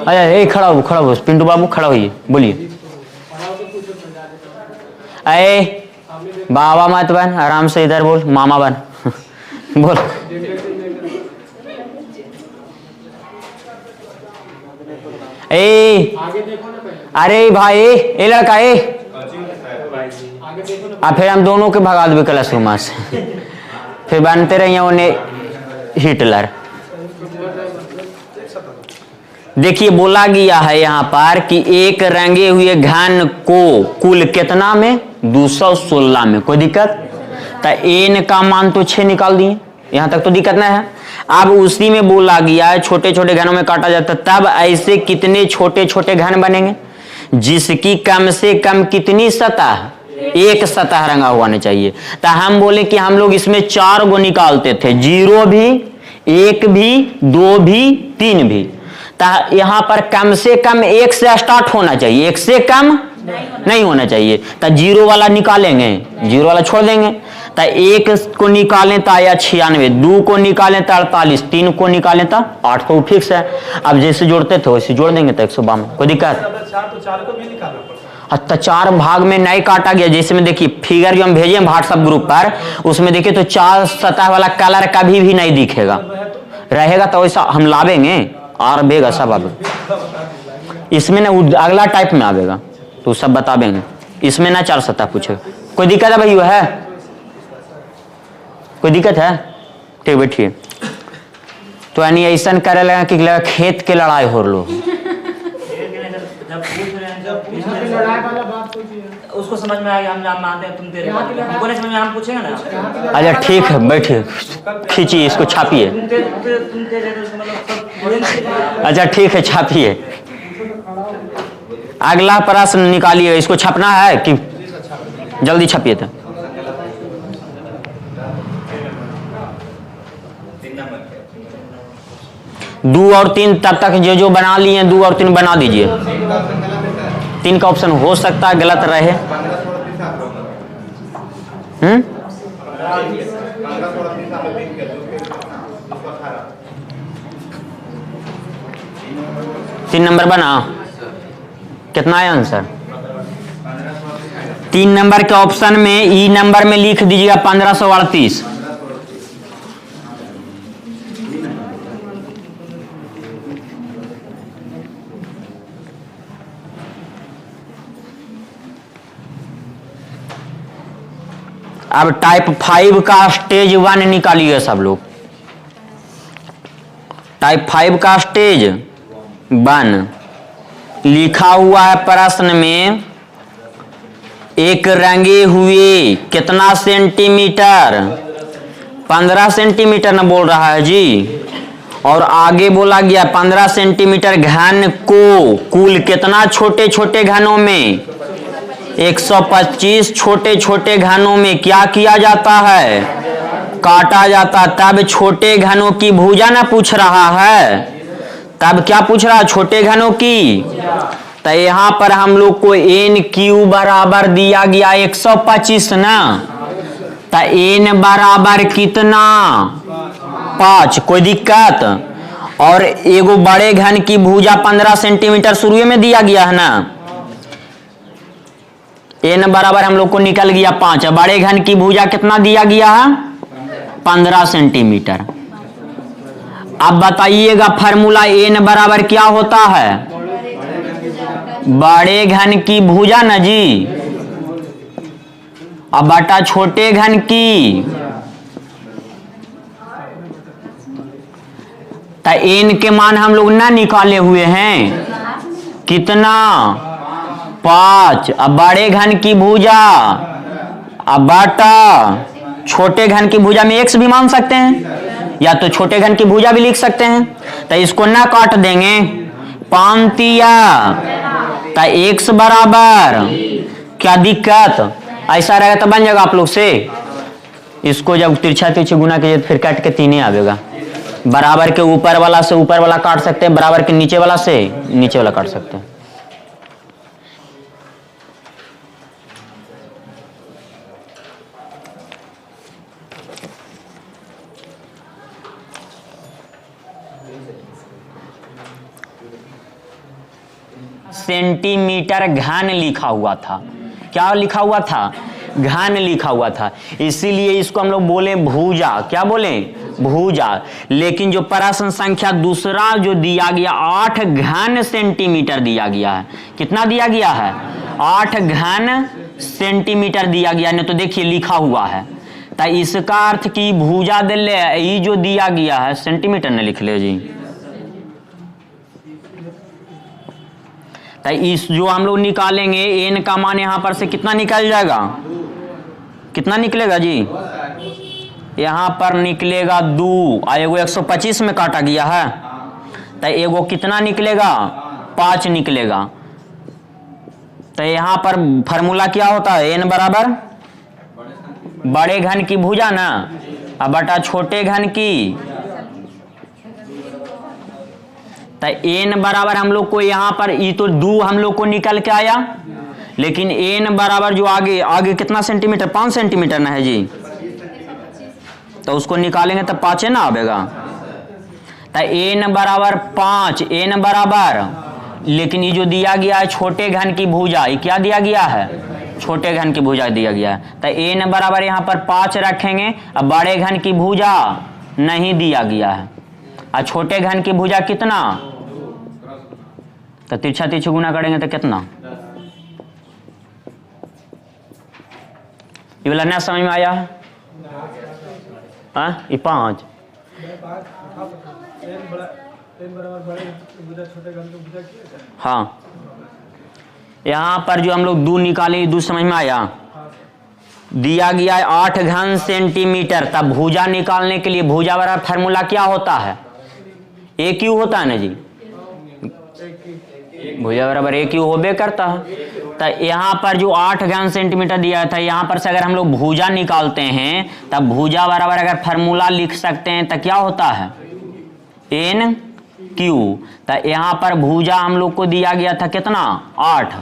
अरे खड़ा हो पिंटू बाबू, खड़ा होइए, बोलिए। अरे बाबा मत बन, आराम से इधर बोल, मामा बन बोल। अरे भाई, ए लड़का, फिर हम दोनों के भगा देवे क्लास रूम से, फिर बनते रहिए उन्हें हिटलर। देखिए बोला गया है यहाँ पर कि एक रंगे हुए घन को कुल कितना में, 216 में। कोई दिक्कत? तो n का मान तो 6 निकाल दिए, यहाँ तक तो दिक्कत नहीं है। अब उसी में बोला गया है छोटे छोटे घनों में काटा जाता, तब ऐसे कितने छोटे छोटे घन बनेंगे जिसकी कम से कम कितनी सतह, एक सतह रंगा हुआ नहीं चाहिए। तो हम बोले कि हम लोग इसमें 4 गो निकालते थे, 0 भी, 1 भी, 2 भी, 3 भी। तो यहाँ पर कम से कम 1 से स्टार्ट होना चाहिए, 1 से कम नहीं होना चाहिए। तो 0 वाला निकालेंगे, 0 वाला छोड़ देंगे। तो 1 को निकालें तो आया 96, 2 को निकालें तो 48, 3 को निकालें तो 8, तो फिक्स है। अब जैसे जोड़ते थे वैसे जोड़ देंगे तो 152। कोई दिक्कत? अच्छा 4 भाग में नहीं काटा गया, जैसे में देखिए फिगर जो हम भेजे व्हाट्सएप ग्रुप पर, उसमें देखिए तो 4 सतह वाला कलर कभी भी नहीं दिखेगा, रहेगा तो वैसा हम लावेंगे और बेगा सब आवेगा। इसमें ना अगला टाइप में आवेगा तो सब बता देंगे, इसमें ना 4 सतह पूछेगा। कोई दिक्कत है भाई? वो है कोई दिक्कत है? ठीक बैठिए। तो यानी ऐसा करे लगा कि लगा खेत के लड़ाई हो लो। उसको समझ में आएगा, हम मानते हैं, तुम तेरे हमको नहीं समझ में, हम पूछेंगे ना। अच्छा ठीक है, बैठिए, खींचिए इसको, छापिए। अच्छा ठीक है, छापिए। अगला प्रश्न निकालिए, इसको छपना है कि जल्दी छपिए। तो 2 और 3 तब तक जो बना लिए 2 और 3 बना दीजिए। 3 का ऑप्शन हो सकता है गलत रहे। 3 नंबर बना, कितना है आंसर? 3 नंबर के ऑप्शन में ई नंबर में लिख दीजिएगा 1538। अब टाइप 5 का स्टेज 1 निकालिए सब लोग। टाइप 5 का स्टेज 1 लिखा हुआ है प्रश्न में, एक रंगे हुए कितना सेंटीमीटर, 15 सेंटीमीटर न बोल रहा है जी। और आगे बोला गया 15 सेंटीमीटर घन को कुल कितना छोटे छोटे घनों में, 125 छोटे छोटे घनों में क्या किया जाता है, काटा जाता। तब छोटे घनों की भुजा ना पूछ रहा है, तब क्या पूछ रहा है, छोटे घनों की। तो यहां पर हम लोग को एन क्यू बराबर दिया गया 125 ना, तो एन बराबर कितना, 5। कोई दिक्कत। और एगो बड़े घन की भुजा 15 सेंटीमीटर शुरू में दिया गया है ना, एन बराबर हम लोग को निकल गया 5। बड़े घन की भुजा कितना दिया गया है, 15 सेंटीमीटर। अब बताइएगा फार्मूला एन बराबर क्या होता है, बड़े घन की भुजा ना जी, अब बटा छोटे घन की। तो एन के मान हम लोग ना निकाले हुए हैं, कितना, 5। अब बड़े घन की भुजा, अब बटा छोटे घन की भुजा में x भी मान सकते हैं, या तो छोटे घन की भुजा भी लिख सकते हैं। तो इसको ना काट देंगे, 5 तिया, तो x बराबर, क्या दिक्कत, ऐसा रहेगा तो बन जाएगा आप लोग से। इसको जब तिरछा तिरछी गुना कीजिए फिर काट के 3 आवेगा। बराबर के ऊपर वाला से ऊपर वाला काट सकते हैं, बराबर के नीचे वाला से नीचे वाला काट सकते हैं। सेंटीमीटर घन लिखा हुआ था, क्या लिखा हुआ था, घन लिखा हुआ था, इसीलिए इसको हम लोग बोले भुजा। क्या बोले, भुजा। लेकिन जो प्रश्न संख्या दूसरा जो दिया गया 8 घन सेंटीमीटर दिया गया है, कितना दिया गया है, 8 घन सेंटीमीटर दिया गया है। तो देखिए लिखा हुआ है, तो इसका अर्थ की भुजा दिले, ये जो दिया गया है सेंटीमीटर ने लिख ले जी। तो इस जो हम लोग निकालेंगे एन का मान यहां पर से कितना निकल जाएगा, कितना निकलेगा जी, यहां पर निकलेगा 2। एगो 125 में काटा गया है, तो एगो कितना निकलेगा, 5 निकलेगा। तो यहां पर फार्मूला क्या होता है, एन बराबर बड़े घन की भुजा ना, अब बटा छोटे घन की। तो एन बराबर हम लोग को यहाँ पर ये तो 2 हम लोग को निकल के आया, लेकिन एन बराबर जो आगे आगे कितना सेंटीमीटर, 5 सेंटीमीटर ना है जी, तो उसको निकालेंगे तो 5 ना आवेगा। तो एन बराबर 5, एन बराबर, लेकिन ये जो दिया गया है छोटे घन की भुजा, ये क्या दिया गया है, छोटे घन की भुजा दिया गया है। तो एन बराबर यहाँ पर 5 रखेंगे, अब बड़े घन की भुजा नहीं दिया गया है, और छोटे घन की भुजा कितना, तो तिरछा तिरछी गुना करेंगे तो कितना, ये वाला ना समझ में आया है, ये 5। हाँ, यहाँ पर जो हम लोग 2 निकाले, 2 समझ में आया, दिया गया है 8 घन सेंटीमीटर। तब भुजा निकालने के लिए भुजा बराबर फार्मूला क्या होता है, ए क्यू होता है ना जी, भुजा बराबर ए क्यू होबे करता है। तो यहाँ पर जो 8 घन सेंटीमीटर दिया था, यहाँ पर से अगर हम लोग भुजा निकालते हैं तब भुजा बराबर अगर फार्मूला लिख सकते हैं तो क्या होता है, एन क्यू। तो यहाँ पर भुजा हम लोग को दिया गया था कितना, 8।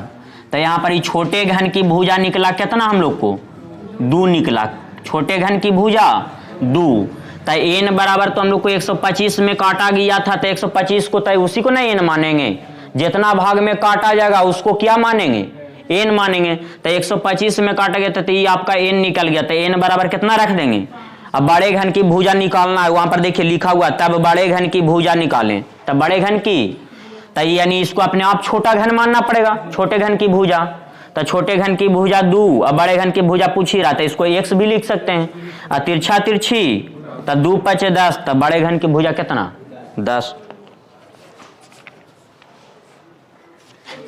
तो यहाँ पर ये छोटे घन की भुजा निकला कितना, हम लोग को 2 निकला, छोटे घन की भुजा 2। तो एन बराबर तो हम लोग को 125 में काटा गया था, तो 125 को तो उसी को ना एन मानेंगे, जितना भाग में काटा जाएगा उसको क्या मानेंगे, एन मानेंगे। तो 125 में काटा गया तो ये आपका एन निकल गया, तो एन बराबर कितना रख देंगे। अब बड़े घन की भुजा निकालना है, वहां पर देखिए लिखा हुआ, तब बड़े घन की भुजा निकालें, तब बड़े घन की, तो यानी इसको अपने आप छोटा घन मानना पड़ेगा, छोटे घन की भुजा। तो छोटे घन की भुजा 2, अब बड़े घन की भुजा पूछ ही रहा था, इसको x भी लिख सकते हैं, और तिरछा तिरछी, तो 2 × 5 = 10, तो बड़े घन की भुजा कितना 10।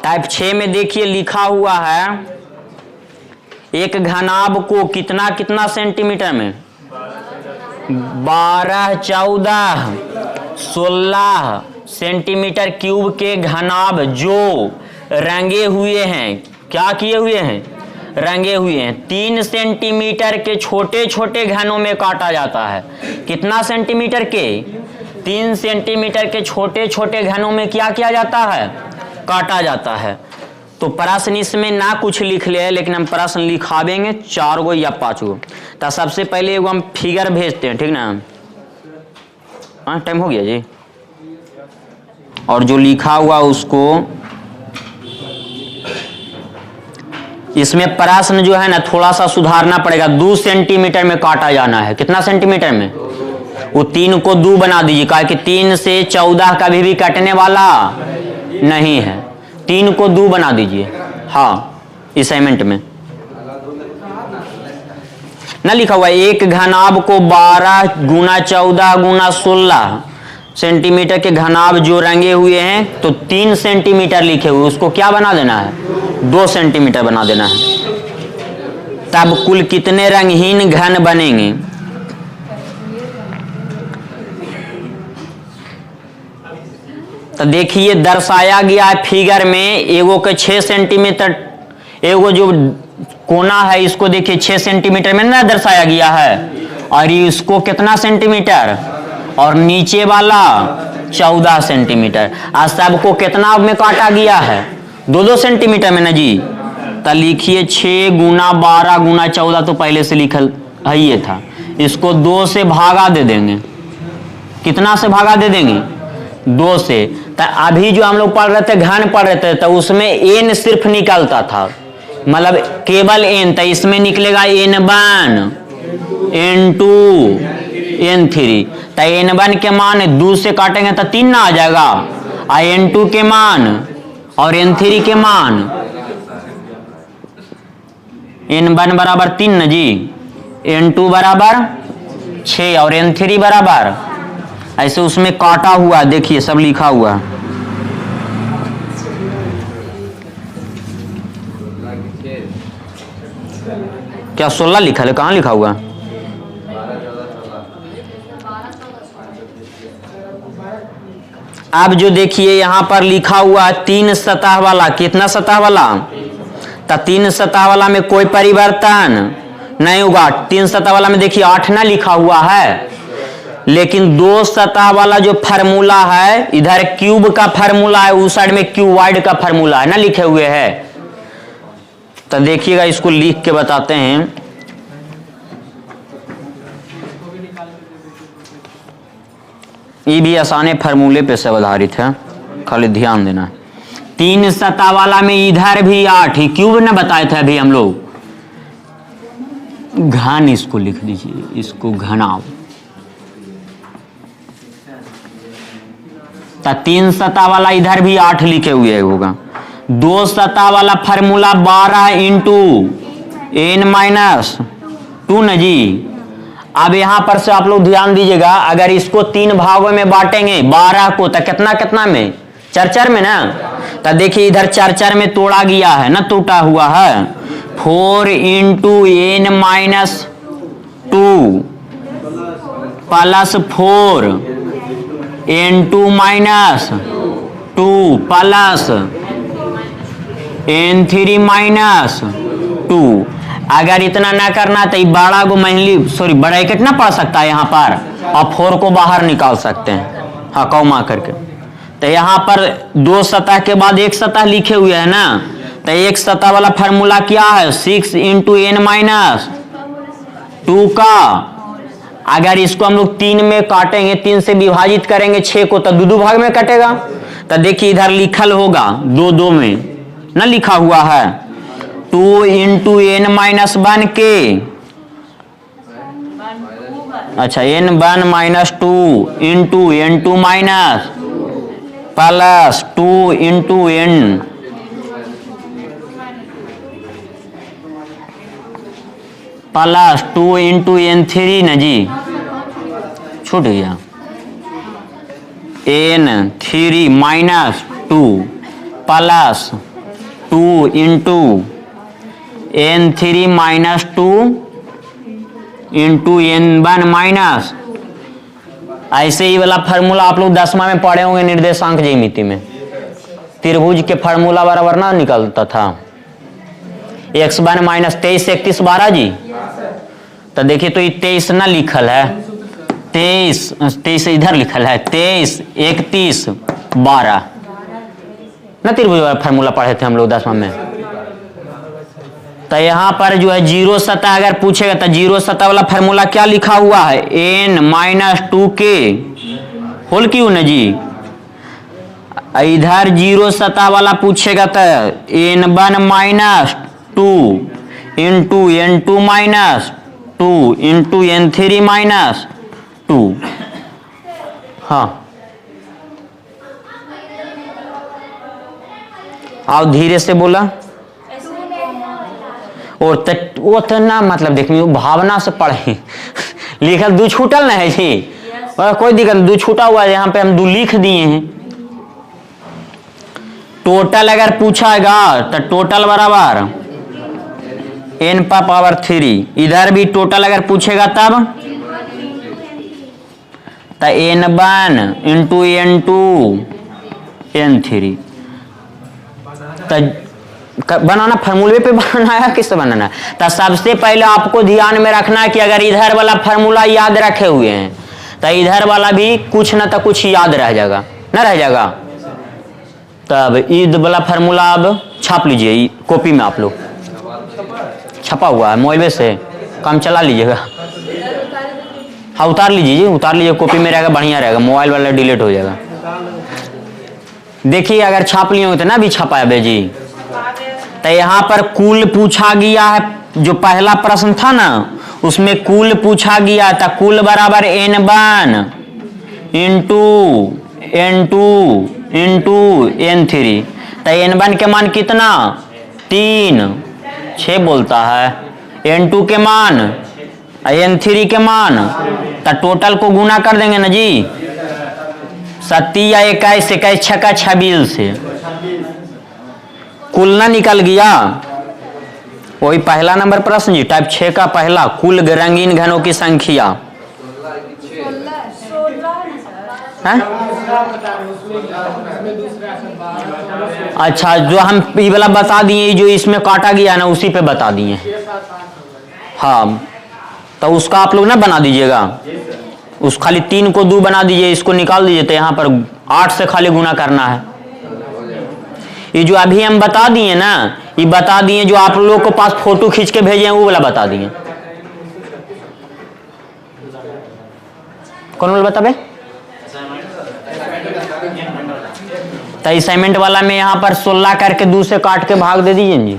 टाइप 6 में देखिए लिखा हुआ है एक घनाभ को कितना कितना सेंटीमीटर में 12, 14, 16 सेंटीमीटर क्यूब के घनाभ जो रंगे हुए हैं, क्या किए हुए हैं, रंगे हुए हैं। 3 सेंटीमीटर के छोटे छोटे घनों में काटा जाता है। कितना सेंटीमीटर के? 3 सेंटीमीटर के छोटे छोटे घनों में क्या किया जाता है, काटा जाता है। तो प्रश्न इसमें ना कुछ लिख ले, लेकिन हम प्रश्न लिखावेंगे 4 गो या 5 गो। तो सबसे पहले एगो हम फिगर भेजते हैं, ठीक ना। हाँ टाइम हो गया जी। और जो लिखा हुआ उसको इसमें प्रश्न जो है ना थोड़ा सा सुधारना पड़ेगा। 2 सेंटीमीटर में काटा जाना है। कितना सेंटीमीटर में? वो 3 को 2 बना दीजिए, कहा कि 3 से 14 कभी भी कटने वाला नहीं है। 3 को 2 बना दीजिए। हाँ असाइनमेंट में ना लिखा हुआ एक घनाभ को 12 गुना 14 गुना 16 सेंटीमीटर के घनाभ जो रंगे हुए हैं, तो 3 सेंटीमीटर लिखे हुए, उसको क्या बना देना है, 2 सेंटीमीटर बना देना है। तब कुल कितने रंगहीन घन बनेंगे? तो देखिए दर्शाया गया है फिगर में, एगो के 6 सेंटीमीटर, एगो जो कोना है इसको देखिए 6 सेंटीमीटर में ना दर्शाया गया है, और इसको कितना सेंटीमीटर, और नीचे वाला 14 सेंटीमीटर। आज सबको कितना में काटा गया है, 2-2 सेंटीमीटर में ना जी। तो लिखिए 6 गुना 12 गुना 14 तो पहले से लिखल है ये था, इसको 2 से भागा दे देंगे। कितना से भागा दे देंगे? 2 से। तो अभी जो हम लोग पढ़ रहे थे घन पढ़ रहे थे, तो उसमें n सिर्फ निकलता था, मतलब केवल n, तो इसमें निकलेगा n1 n2 n3। तो n1 के मान 2 से काटेंगे तो 3 ना आ जाएगा, और n2 के मान और n3 के मान, n1 बराबर 3 न जी, n2 बराबर 6 और n3 बराबर, ऐसे उसमें काटा हुआ देखिए सब लिखा हुआ। क्या 16 लिखा है? कहाँ लिखा हुआ? अब जो देखिए यहाँ पर लिखा हुआ 3 सतह वाला, कितना सतह वाला? तो 3 सतह वाला में कोई परिवर्तन नहीं होगा। 3 सतह वाला में देखिए 8 ना लिखा हुआ है, लेकिन 2 सतह वाला जो फार्मूला है, इधर क्यूब का फार्मूला है, उस साइड में क्यूबॉइड का फार्मूला है ना लिखे हुए है। तो देखिएगा इसको लिख के बताते हैं। ये भी आसाने फार्मूले पे से आधारित है, खाली ध्यान देना। 3 सतह वाला में इधर भी 8 ही, क्यूब ना बताए थे अभी हम लोग। घन इसको लिख दीजिए, इसको घनाभ। तो 3 सतह वाला इधर भी 8 लिखे हुए होगा। 2 सतह वाला फार्मूला 12 इंटू n-2 न जी। अब यहां पर से आप लोग ध्यान दीजिएगा, अगर इसको 3 भागों में बांटेंगे 12 को, तो कितना कितना में, 4-4 में ना। तो देखिए इधर 4-4 में तोड़ा गया है ना, टूटा हुआ है। 4 into n-2 plus 4 n2 minus 2 plus n3 minus 2। अगर इतना ना करना तो बड़ा को ब्रैकेट ना पड़ सकता है यहाँ पर, और 4 को बाहर निकाल सकते हैं, हाँ कौमा करके। तो यहाँ पर 2 सतह के बाद 1 सतह लिखे हुए है ना, तो 1 सतह वाला फार्मूला क्या है, 6 इंटू n-2 का। अगर इसको हम लोग 3 में काटेंगे, 3 से विभाजित करेंगे 6 को, तो 2 भाग में कटेगा। तो देखिए इधर लिखल होगा 2-2 में ना लिखा हुआ है, 2 इंटू n-1 के, अच्छा n1 minus 2 into n2 minus plus 2 into n plus 2 into n3 न जी, छूट गया। n3 minus 2 plus 2 into n3 minus 2 into n1 minus, ऐसे ही वाला फार्मूला आप लोग 10वां में पढ़े होंगे निर्देशांक ज्यामिति में। त्रिभुज के फार्मूला बराबर ना निकलता था x1 माइनस 23 31 12 जी। तो देखिए तो ये 23 ना लिखल है, 23 इधर लिखल है, 23 31 12 ना त्रिभुज वाला फार्मूला पढ़े थे हम लोग 10वां में। तो यहाँ पर जो है जीरो सतह अगर पूछेगा तो जीरो सतह वाला फार्मूला क्या लिखा हुआ है, n माइनस 2k होल क्यों न जी। इधर जीरो सतह वाला पूछेगा तो n1 minus 2 into n2 minus 2 into n3 minus 2। हाँ आओ धीरे से बोला। और वो तो ना मतलब देखिए भावना से पढ़े लिखल दो छूटल ना है जी, और कोई दिक्कत दो छूटा हुआ है, यहाँ पे हम 2 लिख दिए हैं। टोटल अगर पूछाएगा तो टोटल बराबर n पावर 3, इधर भी टोटल अगर पूछेगा तब तो n1 इंटू n2 n3। तो बनाना फार्मूले पे बनाना है, किस बनाना है। तो सबसे पहले आपको ध्यान में रखना है कि अगर इधर वाला फार्मूला याद रखे हुए हैं तो इधर वाला भी कुछ ना तो कुछ याद रह जाएगा, ना रह जाएगा। तब ईद वाला फार्मूला अब छाप लीजिए कॉपी में, आप लोग छपा हुआ है मोबाइल से, काम चला लीजिएगा। हाँ उतार लीजिए जी, उतार लीजिए, कॉपी में रहेगा बढ़िया रहेगा, मोबाइल वाला डिलीट हो जाएगा। देखिए अगर छाप लिए होते ना भी छपा है जी। तो यहाँ पर कुल पूछा गया है, जो पहला प्रश्न था ना उसमें कुल पूछा गया था, कुल बराबर n1 into n2 into n3। तो n1 के मान कितना 3 6 बोलता है, n2 के मान n3 के मान, तो टोटल को गुना कर देंगे ना जी। 7 या 21 21 छक्का 26 से कुल ना निकल गया। वही पहला नंबर प्रश्न जी टाइप 6 का पहला, कुल रंगीन घनों की संख्या है? अच्छा जो हम ये वाला बता दिए, जो इसमें काटा गया ना उसी पे बता दिए। हाँ तो उसका आप लोग ना बना दीजिएगा, उस खाली 3 को 2 बना दीजिए, इसको निकाल दीजिए। तो यहाँ पर 8 से खाली गुना करना है। ये जो अभी हम बता दिए ना, ये बता दिए, जो आप लोग को पास फोटो खींच के भेजे हैं वो वाला बता दिए। कौन वाला बताबे? तो असाइनमेंट वाला में यहाँ पर 16 करके 2 से काट के भाग दे दीजिए जी।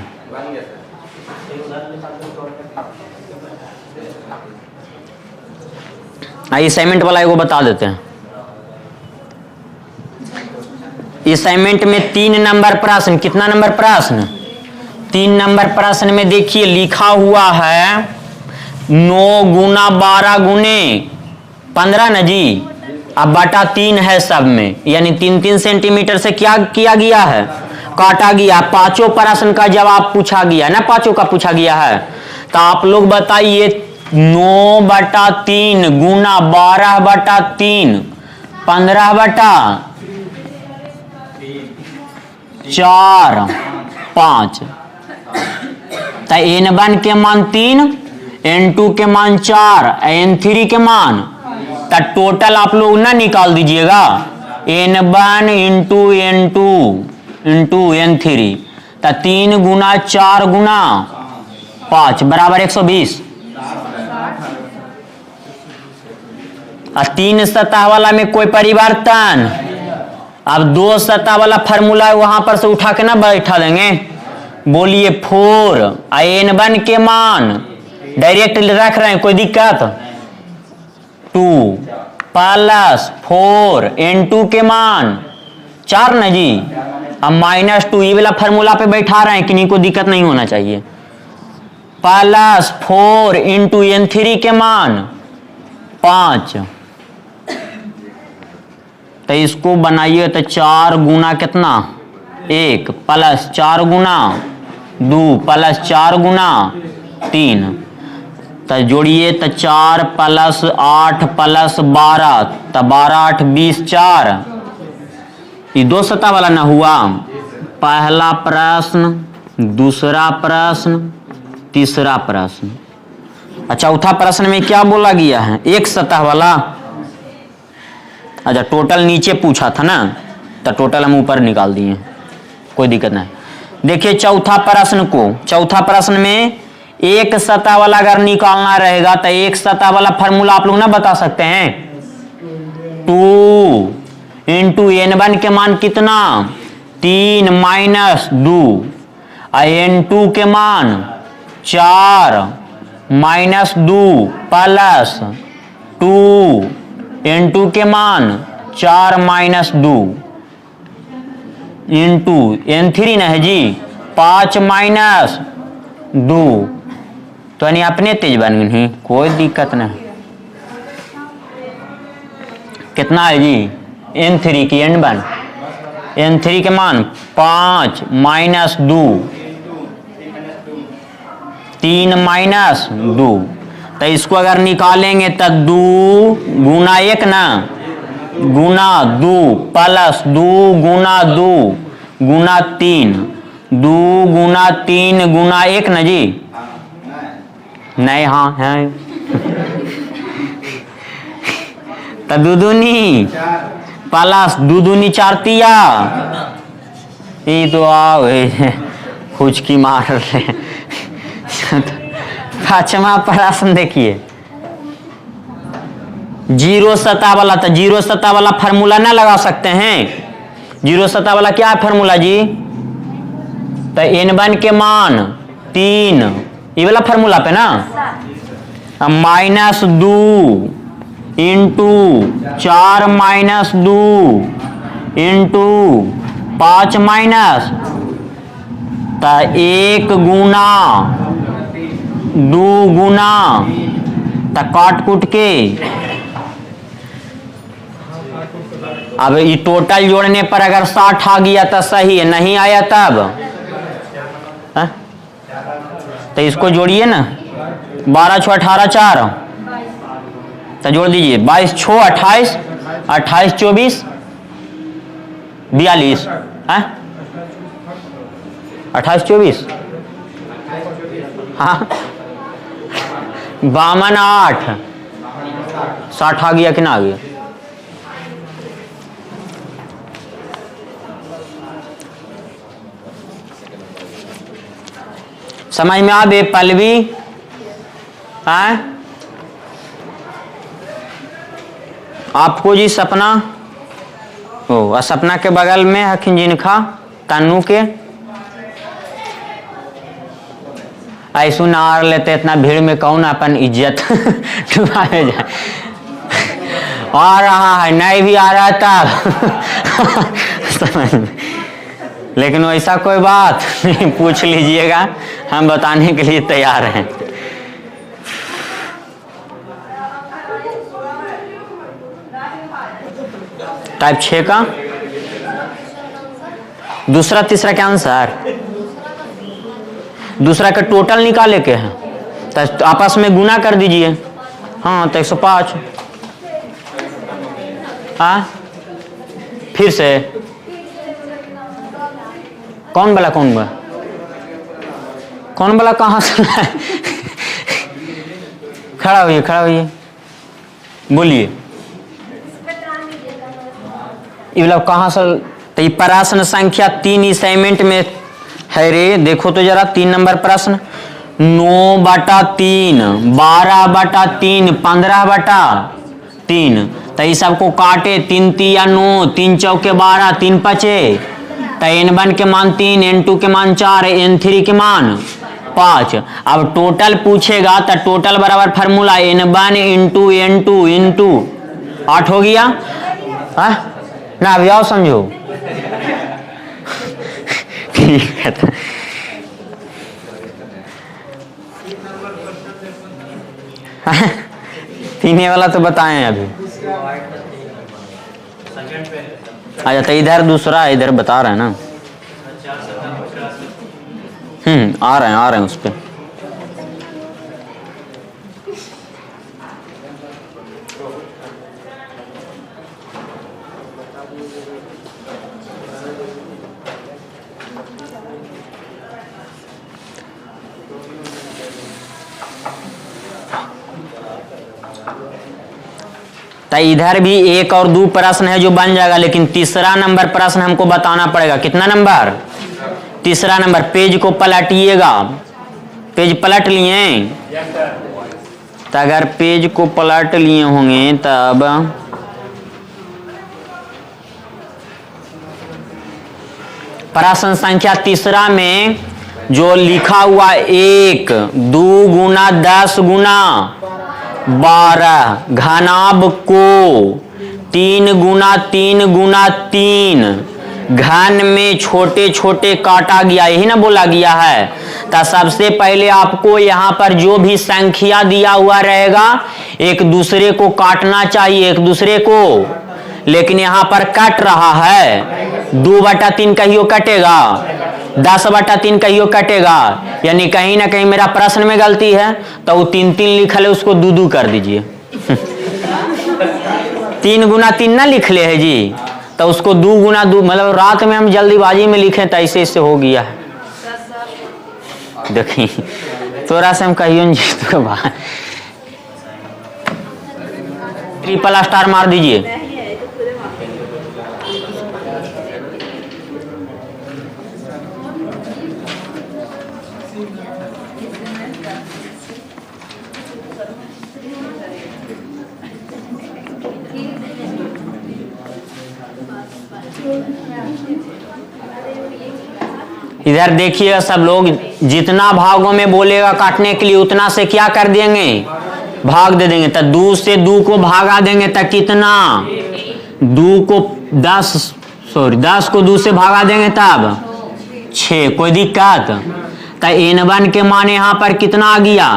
असाइनमेंट वाला एगो बता देते हैं। असाइनमेंट में 3 नंबर प्रश्न, कितना नंबर प्रश्न 3 नंबर प्रश्न में देखिए लिखा हुआ है 9 गुना 12 गुने 15 ना जी, अब बटा 3 है सब में, यानी 3-3 सेंटीमीटर से क्या किया गया है, काटा गया। 5 प्रश्न का जवाब पूछा गया ना, 5 का पूछा गया है। तो आप लोग बताइए 9/3 गुना 12/3 15/4 5। तो n1 के मान 3, n2 के मान 4, n3 के मान, तो टोटल आप लोग ना निकाल दीजिएगा n1 into n2 into n3। तो 3 गुना 4 गुना 5 बराबर 120। और 3 सतह वाला में कोई परिवर्तन, अब 2 सतह वाला फार्मूला वहां पर से उठा के ना बैठा देंगे। बोलिए 4 n1 के मान डायरेक्ट रख रहे हैं, कोई दिक्कत 2 प्लस 4 n2 के मान 4 ना जी, अब -2 ये वाला फार्मूला पे बैठा रहे हैं, किन्हीं को दिक्कत नहीं होना चाहिए। प्लस 4 इंटू n3 के मान 5, तो इसको बनाइए तो 4 गुना कितना 1 प्लस 4 गुना 2 प्लस 4 गुना 3, तो जोड़िए तो 4 प्लस 8 प्लस 12, तो 12 8 20 4, ये 2 सतह वाला ना हुआ। पहला प्रश्न, दूसरा प्रश्न, तीसरा प्रश्न। चौथा प्रश्न में क्या बोला गया है? 1 सतह वाला। अच्छा, टोटल नीचे पूछा था ना, तो टोटल हम ऊपर निकाल दिए, कोई दिक्कत नहीं। देखिए चौथा प्रश्न को, चौथा प्रश्न में 1 सतह वाला अगर निकालना रहेगा तो 1 सतह वाला फॉर्मूला आप लोग ना बता सकते हैं। 2 इंटू n1 के मान कितना 3 माइनस 2, n2 के मान 4 माइनस 2 प्लस 2, n2 के मान 4 माइनस 2 इंटू n3 ना है जी 5 माइनस 2, तो यानी अपने तेज बन गई, कोई दिक्कत नहीं। कितना है जी n3 की n1, n3 के मान 5 माइनस 2, 3 माइनस 2, तो इसको अगर निकालेंगे तो 2 गुना 1 ना गुना 2 प्लस 2 गुना 2 गुना 3, 2 गुना 3 गुना 1 ना जी, नहीं हाँ है तो 2 दूनी प्लस 2 दूनी 4 तिया, ये तो आओ कुछ की मार रहे। पांचवा प्रश्न देखिए, 0 सतह वाला, तो 0 सतह वाला फार्मूला ना लगा सकते हैं। 0 सतह वाला क्या है फार्मूला जी, तो n1 के मान 3, ये वाला फार्मूला पे ना, minus 2 into 4 minus 2 into 5 minus, तो 1 गुना 2 गुना, तो काट कूट के अब ये टोटल जोड़ने पर अगर 60 आ गया तो सही है, नहीं आया तब है? तो इसको जोड़िए ना, 12 6 18 4, तो जोड़ दीजिए 22 6 28, 28 24 42 है, 28 24 हाँ, 52 8, 60 आ गया कि ना आ गया? समझ में आ बे पल्लवी? आपको जी सपना, ओ सपना के बगल में हखिन जिनखा तन्नू के ऐसु नार लेते, इतना भीड़ में कौन अपन इज्जत डुबाए जाए। आ रहा है, नहीं भी आ रहा था लेकिन वैसा कोई बात नहीं, पूछ लीजिएगा, हम बताने के लिए तैयार हैं। टाइप 6 का दूसरा तीसरा क्या आंसर, दूसरा का टोटल निकाले के हैं, तो आपस में गुना कर दीजिए। हाँ, तो 105। हाँ, फिर से कौन वाला कहाँ से खड़ा होइए बोलिए, ये वाला कहाँ से? तो ये प्रश्न संख्या 3 असाइनमेंट में है रे, देखो तो जरा 3 नंबर प्रश्न, 9/3, 12/3, 15/3, तो ये सबको काटे, 3 तिया 9, 3 चौके 12, 3 पचे, तो n1 के मान 3, n2 के मान 4, n3 के मान 5। अब टोटल पूछेगा तो टोटल बराबर formula n1 into n2 into 8 हो गया हा? ना अभी आओ समझो ठीक है। तीन वाला तो बताएं अभी। अच्छा तो इधर दूसरा है, इधर बता रहे हैं ना। आ रहे हैं उस पर। तो इधर भी 1 और 2 प्रश्न है जो बन जाएगा, लेकिन तीसरा नंबर प्रश्न हमको बताना पड़ेगा। कितना नंबर? तीसरा नंबर। पेज को पलटिएगा। पेज पलट लिए? तो अगर पेज को पलट लिए होंगे तब प्रश्न संख्या तीसरा में जो लिखा हुआ 1 2 गुना 10 गुना 12 घनाभ को 3 गुना 3 गुना 3 घन में छोटे छोटे काटा गया, यही ना बोला गया है। तो सबसे पहले आपको यहाँ पर जो भी संख्या दिया हुआ रहेगा एक दूसरे को काटना चाहिए, एक दूसरे को। लेकिन यहाँ पर कट रहा है 2/3 कहियो कटेगा, 10/3 कहियो कटेगा, यानी कहीं ना कहीं मेरा प्रश्न में गलती है। तो वो 3 लिखल है उसको 2 कर दीजिए। 3 गुना 3 ना लिख ले है जी, तो उसको 2 गुना 2, मतलब रात में हम जल्दीबाजी में लिखें तो ऐसे हो गया है। देखिए थोड़ा सा हम कहियो तो ट्रिपल स्टार मार दीजिए। इधर देखिएगा सब लोग, जितना भागों में बोलेगा काटने के लिए उतना से क्या कर देंगे, भाग दे देंगे। तो 2 से 2 को भागा देंगे तो कितना, 2 को 10 को 2 से भागा देंगे तब 6। कोई दिक्कत? तो n1 के मान यहाँ पर कितना आ गया?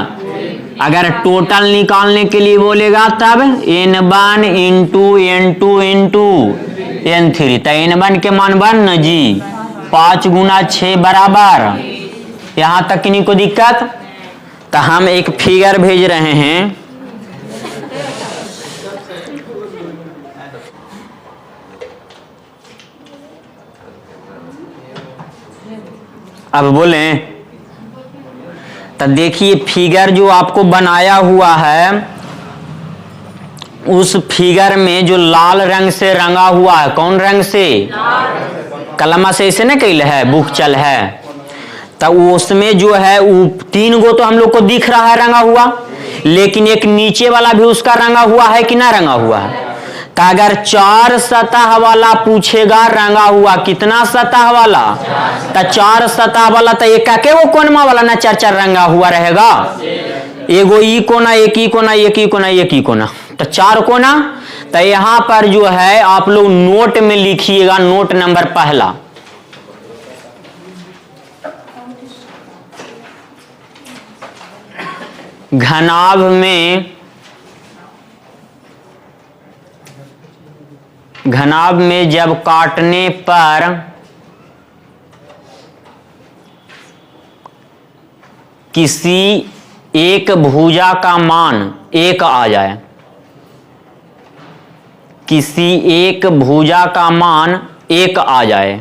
अगर टोटल निकालने के लिए बोलेगा तब n1 into n2 into n3। तो n1 के मान 1 न जी, 5 गुना 6 बराबर। यहाँ तक किन्हीं को दिक्कत? तो हम एक फिगर भेज रहे हैं। अब बोले तो देखिए फिगर जो आपको बनाया हुआ है उस फिगर में जो लाल रंग से रंगा हुआ है, कौन रंग से? कलमा से ऐसे न कैल है, बुक चल है। तो उसमें जो है वो 3 गो तो हम लोग को दिख रहा है रंगा हुआ, लेकिन एक नीचे वाला भी उसका रंगा हुआ है कि ना रंगा हुआ है। तो अगर 4 सतह वाला पूछेगा रंगा हुआ, कितना सतह वाला? तो 4 सतह वाला तो एक के वो कोनमा वाला ना 4 रंगा हुआ रहेगा। एगो ई कोना, एक ही कोना, एक ही कोना, एक ही कोना, तो 4 कोना। तो यहां पर जो है आप लोग नोट में लिखिएगा, नोट नंबर पहला। घनाभ में जब काटने पर किसी एक भुजा का मान 1 आ जाए, किसी एक भुजा का मान 1 आ जाए,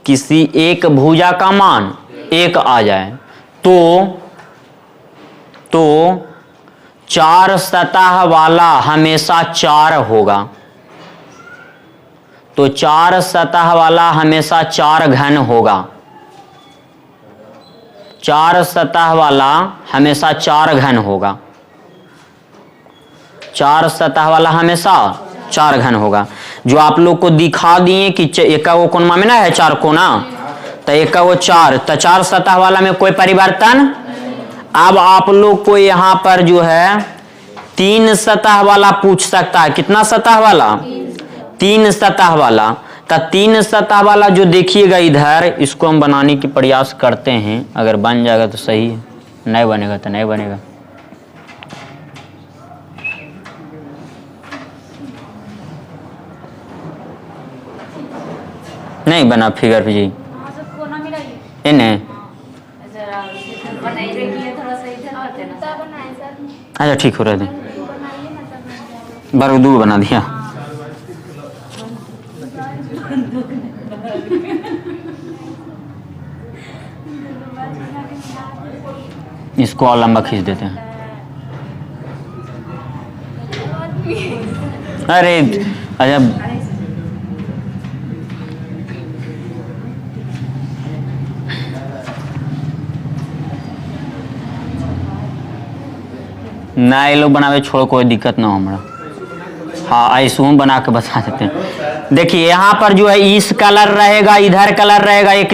किसी एक भुजा का मान 1 आ जाए, तो 4 सतह वाला हमेशा 4 होगा। तो 4 सतह वाला हमेशा 4 घन होगा। 4 सतह वाला हमेशा 4 घन होगा। 4 सतह वाला हमेशा 4 घन होगा। जो आप लोग को दिखा दिए कि एका वो कोना में ना है 4 कोना, तो एका वो 4, तो 4 सतह वाला में कोई परिवर्तन। अब आप लोग को यहाँ पर जो है 3 सतह वाला पूछ सकता है। कितना सतह वाला? 3 सतह वाला। तो 3 सतह वाला जो देखिएगा इधर, इसको हम बनाने की प्रयास करते हैं। अगर बन जाएगा तो सही है, नहीं बनेगा तो नहीं बनेगा। नहीं बना फिगर पे जी। हाँ सब कोना मिलाइए। इन्हें जरा बनाई देखिए थोड़ा सा इधर करते ना। कुत्ता बनाए सर, अच्छा ठीक हो रहा है, बनाइए ना तब बन जाएगा। बारूदू बना दिया। इसको और लंबा खींच देते हैं। अरे अच्छा ना ये लोग बनावे छोड़, कोई दिक्कत ना हो हमारा। हाँ ऐसे हम बना के बता देते हैं। देखिए यहाँ पर जो है इस कलर रहेगा, इधर कलर रहेगा, एक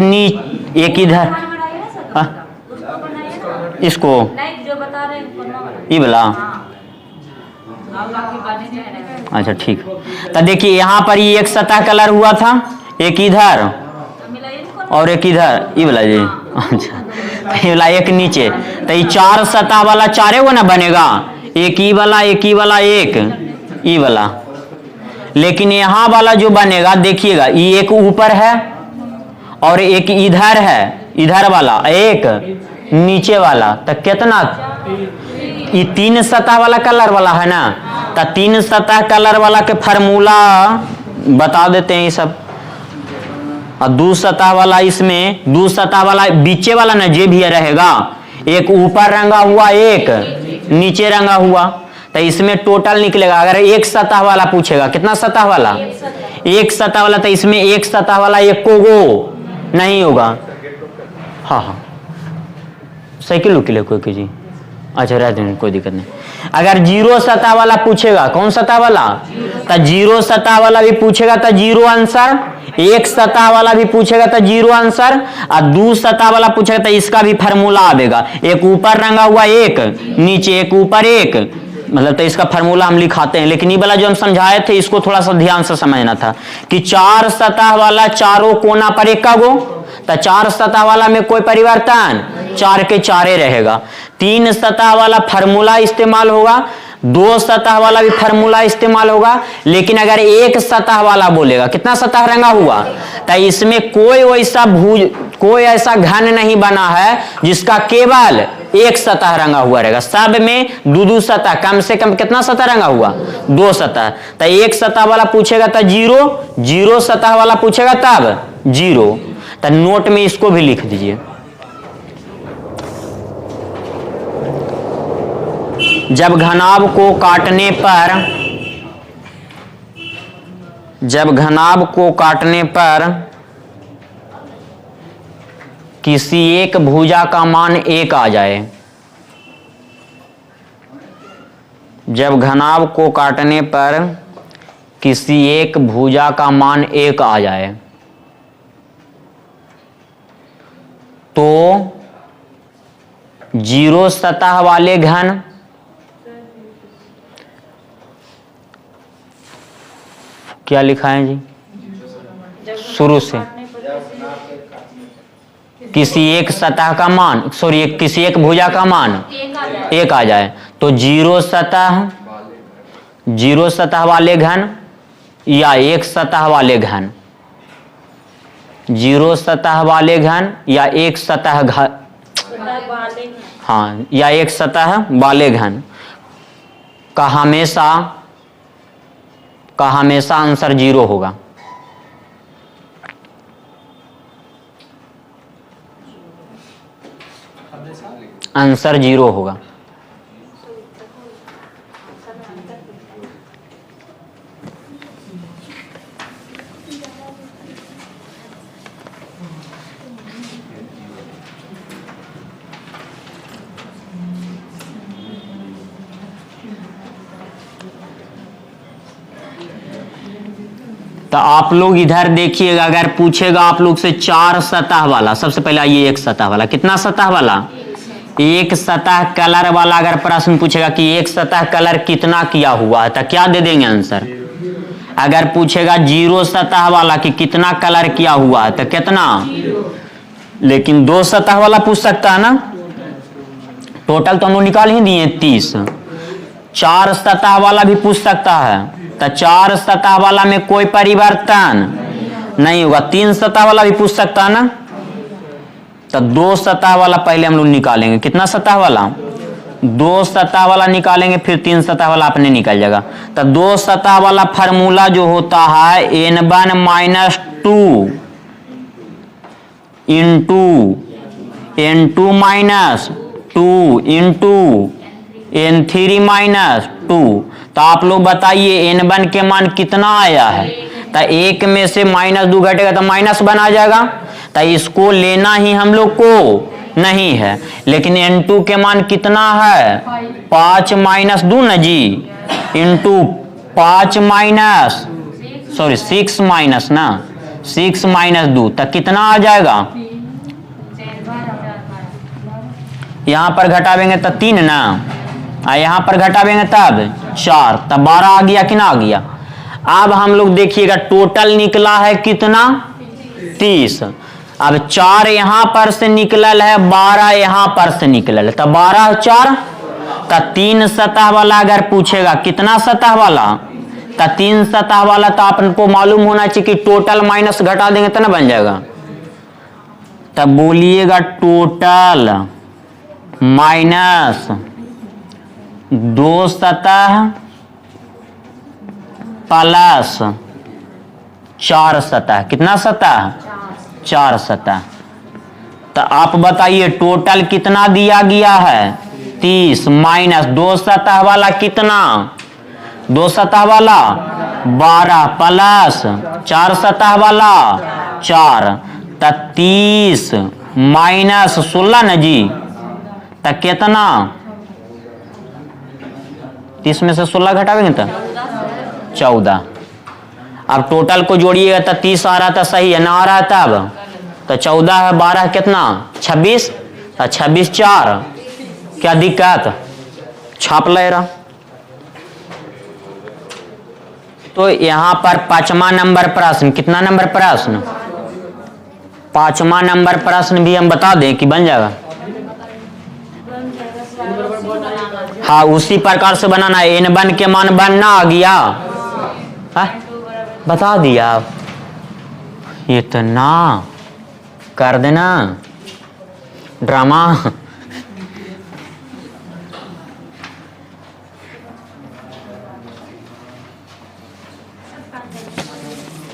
एक इधर। बनाइए ना सर, हाँ? उसको बनाइए ना। इसको नहीं जो बता रहे हैं कोना वाला। ये वाला। हाँ बाकी बने जाएगा। अच्छा ठीक। तो देखिए यहाँ पर ये एक सतह कलर हुआ था, एक इधर तो मिलाइए ना कोना। और एक इधर, ये वाला जी। अच्छा ये वाला एक नीचे। तो ये चार सतह वाला चारे वो ना बनेगा, एक ई वाला, एक ई वाला, एक ई वाला। लेकिन यहाँ वाला जो बनेगा देखिएगा, ये एक ऊपर है और एक इधर है, इधर वाला, एक नीचे वाला। तो कितना, ये तीन सतह वाला कलर वाला है ना। तो तीन सतह कलर वाला के फार्मूला बता देते हैं ये सब। और दो सतह वाला, इसमें दो सतह वाला बीचे वाला ना जे भी रहेगा, एक ऊपर रंगा हुआ, एक नीचे रंगा हुआ। तो इसमें टोटल निकलेगा। अगर एक सतह वाला पूछेगा, कितना सतह वाला, एक सतह वाला, तो इसमें एक सतह वाला एक को गो नहीं होगा। हाँ हाँ साइकिल उकिले कोई कीजिए। अच्छा रहते हैं, कोई दिक्कत नहीं। अगर जीरो सतह वाला पूछेगा, कौन सतह वाला, तो जीरो सतह वाला भी पूछेगा तो जीरो आंसर, एक सतह वाला भी पूछेगा तो जीरो आंसर, और दो सतह वाला पूछेगा तो इसका भी फार्मूला आएगा। एक ऊपर रंगा हुआ, एक नीचे, एक ऊपर, एक, मतलब तो इसका फार्मूला हम लिखाते हैं। लेकिन ये वाला जो हम समझाए थे, इसको थोड़ा सा ध्यान से समझना था कि चार सतह वाला चारों कोना पर एक का गो, तो चार सतह वाला में कोई परिवर्तन, चार के चारे रहेगा। तीन सतह वाला फार्मूला इस्तेमाल होगा, दो सतह वाला भी फार्मूला इस्तेमाल होगा। लेकिन अगर एक सतह वाला बोलेगा, कितना सतह रंगा हुआ, तो इसमें कोई ऐसा घन नहीं बना है जिसका केवल एक सतह रंगा हुआ रहेगा। सब में दो सतह, कम से कम कितना सतह रंगा हुआ, दो सतह। तो एक सतह वाला पूछेगा तो जीरो, जीरो सतह वाला पूछेगा तब जीरो। तो नोट में इसको भी लिख दीजिए। जब घनाभ को काटने पर, जब घनाभ को काटने पर किसी एक भुजा का मान एक आ जाए, जब घनाभ को काटने पर किसी एक भुजा का मान एक आ जाए, तो जीरो सतह वाले घन क्या लिखा है जी शुरू से, किसी एक सतह का मान, सॉरी किसी एक भुजा का मान एक आ जाए, तो जीरो सतह वाले घन या एक सतह वाले घन, जीरो सतह वाले घन या एक सतह हाँ या एक सतह वाले घन का हमेशा आंसर जीरो होगा। आंसर जीरो होगा। तो आप लोग इधर देखिएगा, अगर पूछेगा आप लोग से चार सतह वाला, सबसे पहले ये एक सतह वाला, कितना सतह वाला, एक सतह कलर वाला अगर प्रश्न पूछेगा कि एक सतह कलर कितना किया हुआ है, तो क्या दे देंगे आंसर। अगर पूछेगा जीरो सतह वाला कि कितना कलर किया हुआ है, तो कितना, लेकिन दो सतह वाला पूछ सकता है ना, टोटल तो हम लोग निकाल ही दिए 30। चार सतह वाला भी पूछ सकता है, तो चार सतह वाला में कोई परिवर्तन, नहीं होगा। 3 सतह वाला भी पूछ सकता है ना। तो 2 सतह वाला पहले हम लोग निकालेंगे। कितना सतह वाला? 2 सतह वाला निकालेंगे, फिर 3 सतह वाला अपने निकल जाएगा। तो 2 सतह वाला फार्मूला जो होता है n1 minus 2 into n2 minus 2 into n3 minus 2। तो आप लोग बताइए n1 के मान कितना आया है? तो 1 में से -2 घटेगा तो -1 आ जाएगा। तो इसको लेना ही हम लोग को नहीं है, लेकिन n2 के मान कितना है? 5 माइनस 2 ना जी, इंटू 6 माइनस ना 6 माइनस 2, तो कितना आ जाएगा? यहाँ पर घटावेंगे तो 3 ना, यहाँ पर घटावेंगे तब 4, तब 12 आ गया कि ना आ गया। अब हम लोग देखिएगा टोटल निकला है कितना? 30। अब 4 यहां पर से निकलल है, 12 यहां पर से निकलल है, तो 12 4, तो 3 सतह वाला अगर पूछेगा कितना सतह वाला, तो 3 सतह वाला, तो आपको मालूम होना चाहिए कि टोटल माइनस घटा देंगे तो ना बन जाएगा। तब बोलिएगा टोटल माइनस 2 सतह प्लस 4 सतह। कितना सतह? 4 सतह। तो आप बताइए टोटल कितना दिया गया है? 30 माइनस 2 सतह वाला कितना? 2 सतह वाला 12 प्लस 4 सतह वाला 4, तो 30 माइनस 16 ना जी, तो कितना? 30 में से 16 घटावेंगे तो 14। अब टोटल को जोड़िएगा तो 30 आ रहा था, सही है ना? आ रहा था अब तो 14 है, 12 कितना? 26, 26 4, क्या दिक्कत? छाप ले रहा। तो यहां पर 5वां नंबर प्रश्न, कितना नंबर प्रश्न? 5वां नंबर प्रश्न भी हम बता दें कि बन जाएगा। हाँ, उसी प्रकार से बनाना है। n1 के मान बनना आ गया, बता दिया। इतना कर देना ड्रामा।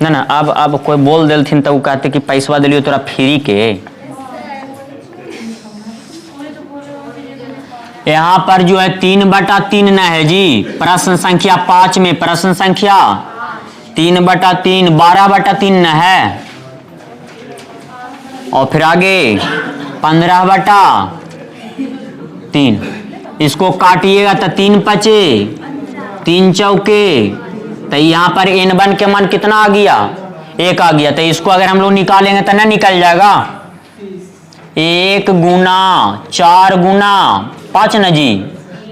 ना ना, अब कोई बोल देलथिन तो कहते कि पैसा दिलियो तोरा फ्री के। यहाँ पर जो है 3/3 न है जी, प्रश्न संख्या 5 में प्रश्न संख्या 3/3, 12/3 न है। और फिर आगे 15/3। इसको काटिएगा तो 3 पचे 3 चौके, तो यहाँ पर n1 के मान कितना आ गया? 1 आ गया। तो इसको अगर हम लोग निकालेंगे तो ना निकल जाएगा। 1 गुना 4 गुना 5 न जी,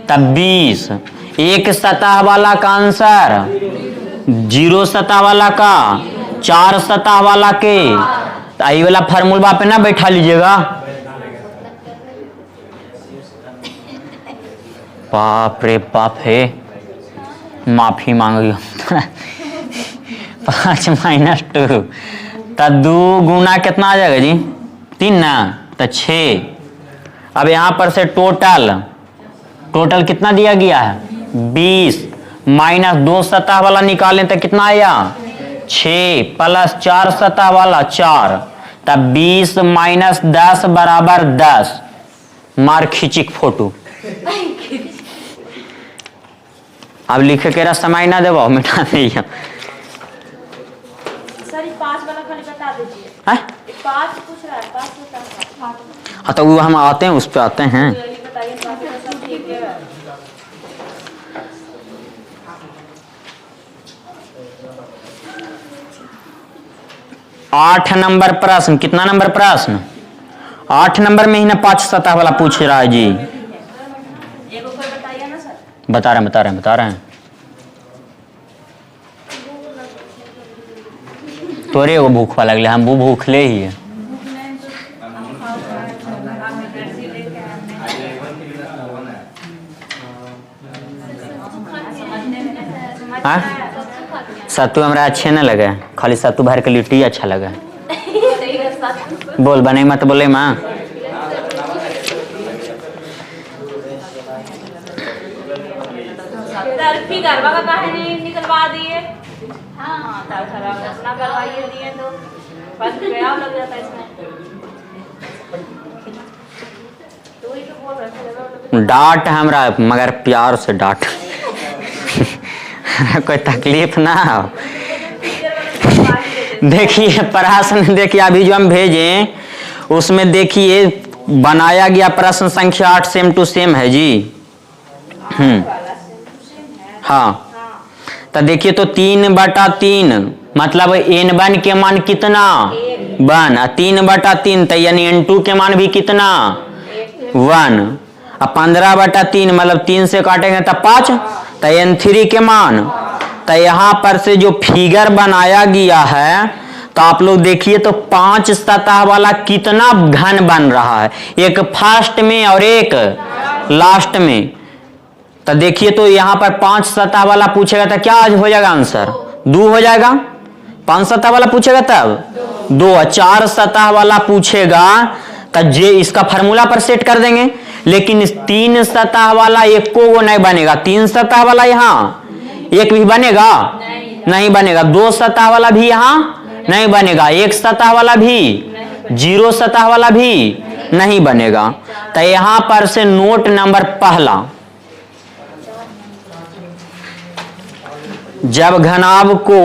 तब 20। 1 सतह वाला का आंसर 0 सतह वाला का 4 सतह वाला के, तो आई वाला फार्मूला पे ना बैठा लीजिएगा। बाप रे बाप है, माफी मांगी। 5 माइनस 2, तो 2 गुना कितना आ जाएगा जी? 3 ना, तो 6। अब यहां पर से टोटल कितना दिया गया है? 20 माइनस 2 सतह वाला निकालें तो कितना आया? 6 प्लस 4 सतह वाला 4, तब 20 माइनस 10 बराबर 10। मार खींची फोटो। अब लिखे के समय ना देव, मिटा दिया। सर 5 वाला खाली बता दीजिए। 5 पूछ रहा है, 5 बता। हाँ, तो वो हम आते हैं, उस पे आते हैं। बताइए, बाकी तो सब ठीक है। 8 नंबर प्रश्न, कितना नंबर प्रश्न? 8 नंबर में ही ना 5 सतह वाला पूछ रहा है जी। एगो कोई बताइए ना सर। बता रहे हैं। तोरे वो भूखवा लगले, हम वो भूखले ही है। सत्तू हमरा अच्छे न लगे, खाली सत्तू भर के लिट्टी अच्छा लगे। सही है साथ। बोल बने मत बोले माँ। तर्फी गरबा का काहे नहीं निकलवा दिए? हाँ तब खराब अपना करवाइए दिए तो बस गया लग जाता है इसमें। तो ही तो बोल रहे थे डांट हमरा मगर प्यार से डांट। कोई तकलीफ ना हो। देखिए प्रश्न, देखिए अभी जो हम भेजें उसमें देखिए बनाया गया प्रश्न संख्या 8 सेम टू सेम है जी। हाँ तो देखिए तो 3/3 मतलब n1 के मान कितना 1, 3/3 तो यानी n2 के मान भी कितना 1, अब 15/3 मतलब 3 से काटेंगे तो 5, तो n3 के मान। तो यहाँ पर से जो फिगर बनाया गया है तो आप लोग देखिए तो 5 सतह वाला कितना घन बन रहा है, एक फर्स्ट में और एक लास्ट में। तो देखिए तो यहाँ पर 5 सतह वाला पूछेगा तो क्या हो जाएगा आंसर 2 हो जाएगा। 5 सतह वाला पूछेगा तब 2, 4 सतह वाला पूछेगा तो जे इसका फार्मूला पर सेट कर देंगे। लेकिन 3 सतह वाला एक को नहीं बनेगा, 3 सतह वाला यहाँ एक भी बनेगा नहीं बनेगा, 2 सतह वाला भी यहाँ नहीं बनेगा, 1 सतह वाला भी, 0 सतह वाला भी नहीं बनेगा। तो यहाँ पर से नोट नंबर पहला, जब घनाभ को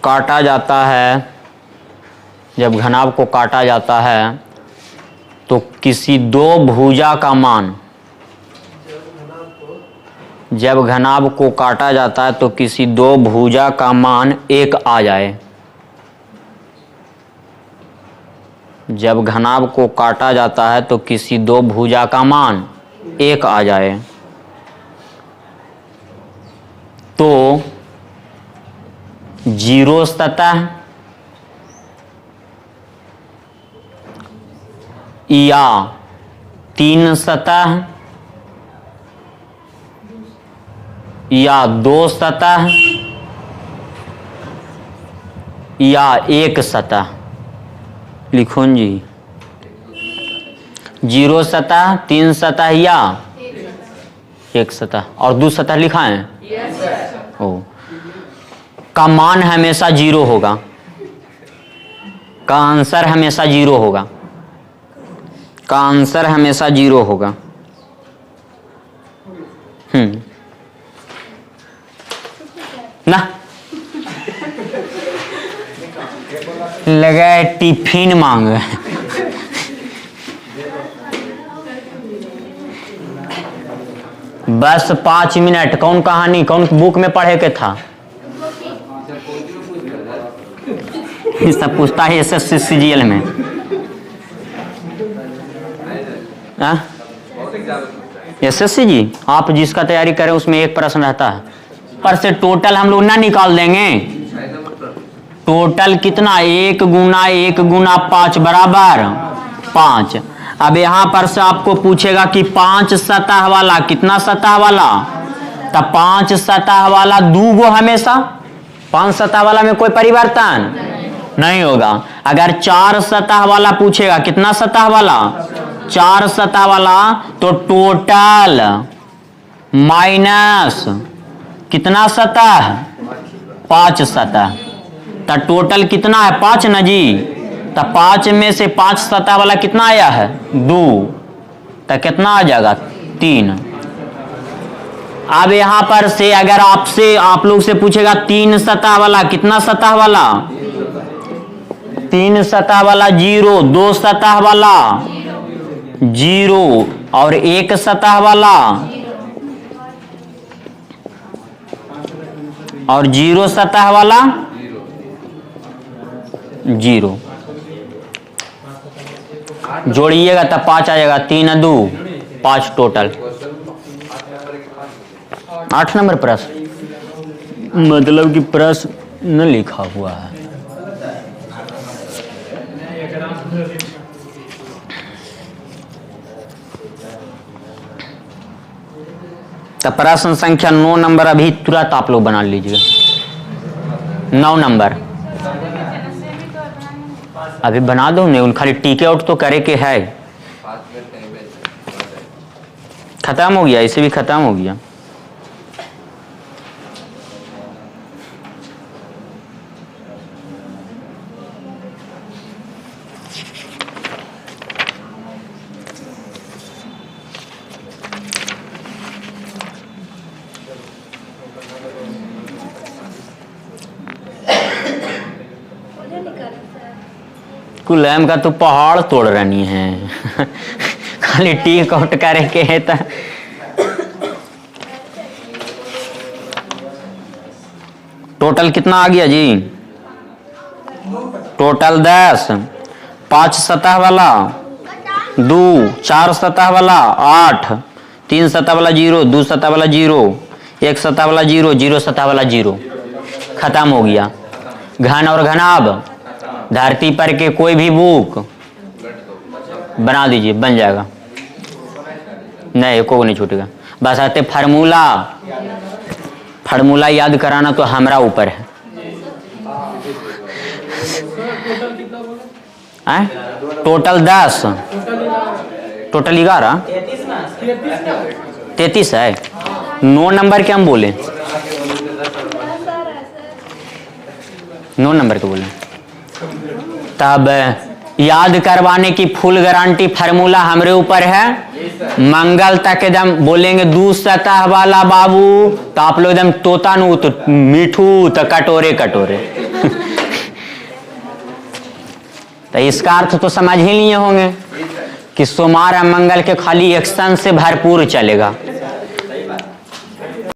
काटा जाता है, जब घनाभ को काटा जाता है तो किसी दो भुजा का मान, जब घनाभ को काटा जाता है तो किसी दो भुजा का मान 1 आ जाए। जब घनाभ को काटा जाता है तो किसी दो भुजा का मान 1 आ जाए तो 0 सतह या 3 सतह या 2 सतह या 1 सतह, लिखो जी 0 सतह, 3 सतह या 1 सतह और 2 सतह लिखा है। ओ का मान हमेशा 0 होगा, का आंसर हमेशा 0 होगा, का आंसर हमेशा 0 होगा। ना लगा टिफिन मांग बस 5 मिनट। कौन कहानी कौन बुक में पढ़े के था? सब पूछता है SSC CGL में। SSC जी आप जिसका तैयारी करें उसमें एक प्रश्न रहता है, पर से टोटल हम लोग ना निकाल देंगे। टोटल कितना 1 गुना 1 गुना 5 बराबर 5। अब यहां पर से आपको पूछेगा कि 5 सतह वाला कितना सतह वाला, तो 5 सतह वाला 2 गो हमेशा, 5 सतह वाला में कोई परिवर्तन नहीं होगा। अगर 4 सतह वाला पूछेगा कितना सतह वाला 4 सतह वाला, तो टोटल माइनस कितना सतह 5 सतह, तो टोटल कितना है 5 ना जी। तो 5 में से 5 सतह वाला कितना आया है 2, तो कितना आ जाएगा 3। अब यहां पर से अगर आपसे आप लोग से पूछेगा 3 सतह वाला कितना सतह वाला, 3 सतह वाला 0, 2 सतह वाला 0 और 1 सतह वाला और 0 सतह वाला 0। जोड़िएगा तब 5 आ जाएगा, 3 और 2 5 टोटल 8 नंबर प्रश्न, मतलब कि प्रश्न न लिखा हुआ है। तो प्रश्न संख्या 9 नंबर अभी तुरंत आप लोग बना लीजिए। 9 नंबर अभी बना दो नहीं, खाली टीके आउट तो करे के है। खत्म हो गया, इसे भी खत्म हो गया। कुलैम का तो पहाड़ तोड़ रही है खाली टीक आउट करे के है तो टोटल कितना आ गया जी? टोटल 10, 5 सतह वाला 2, 4 सतह वाला 8, 3 सतह वाला 0, 2 सतह वाला 0, 1 सतह वाला 0, 0 सतह वाला 0। खत्म हो गया। घन और घनाभ धरती पर के कोई भी बुक बना दीजिए, बन जाएगा। नहीं, को नहीं छूटेगा। बस आते फार्मूला याद कराना तो हमारा ऊपर है। टोटल 10, टोटल 11, 33 है। 9 नंबर के हम बोले, 9 नंबर के बोले। तब याद करवाने की फुल गारंटी फार्मूला हमारे ऊपर है। मंगल तक एकदम बोलेंगे 2 सतह वाला बाबू तो आप लोग एकदम तोता नू तो मीठू तो कटोरे कटोरे तो इसका अर्थ तो समझ ही लिए होंगे कि सोमवार और मंगल के खाली एक्शन से भरपूर चलेगा।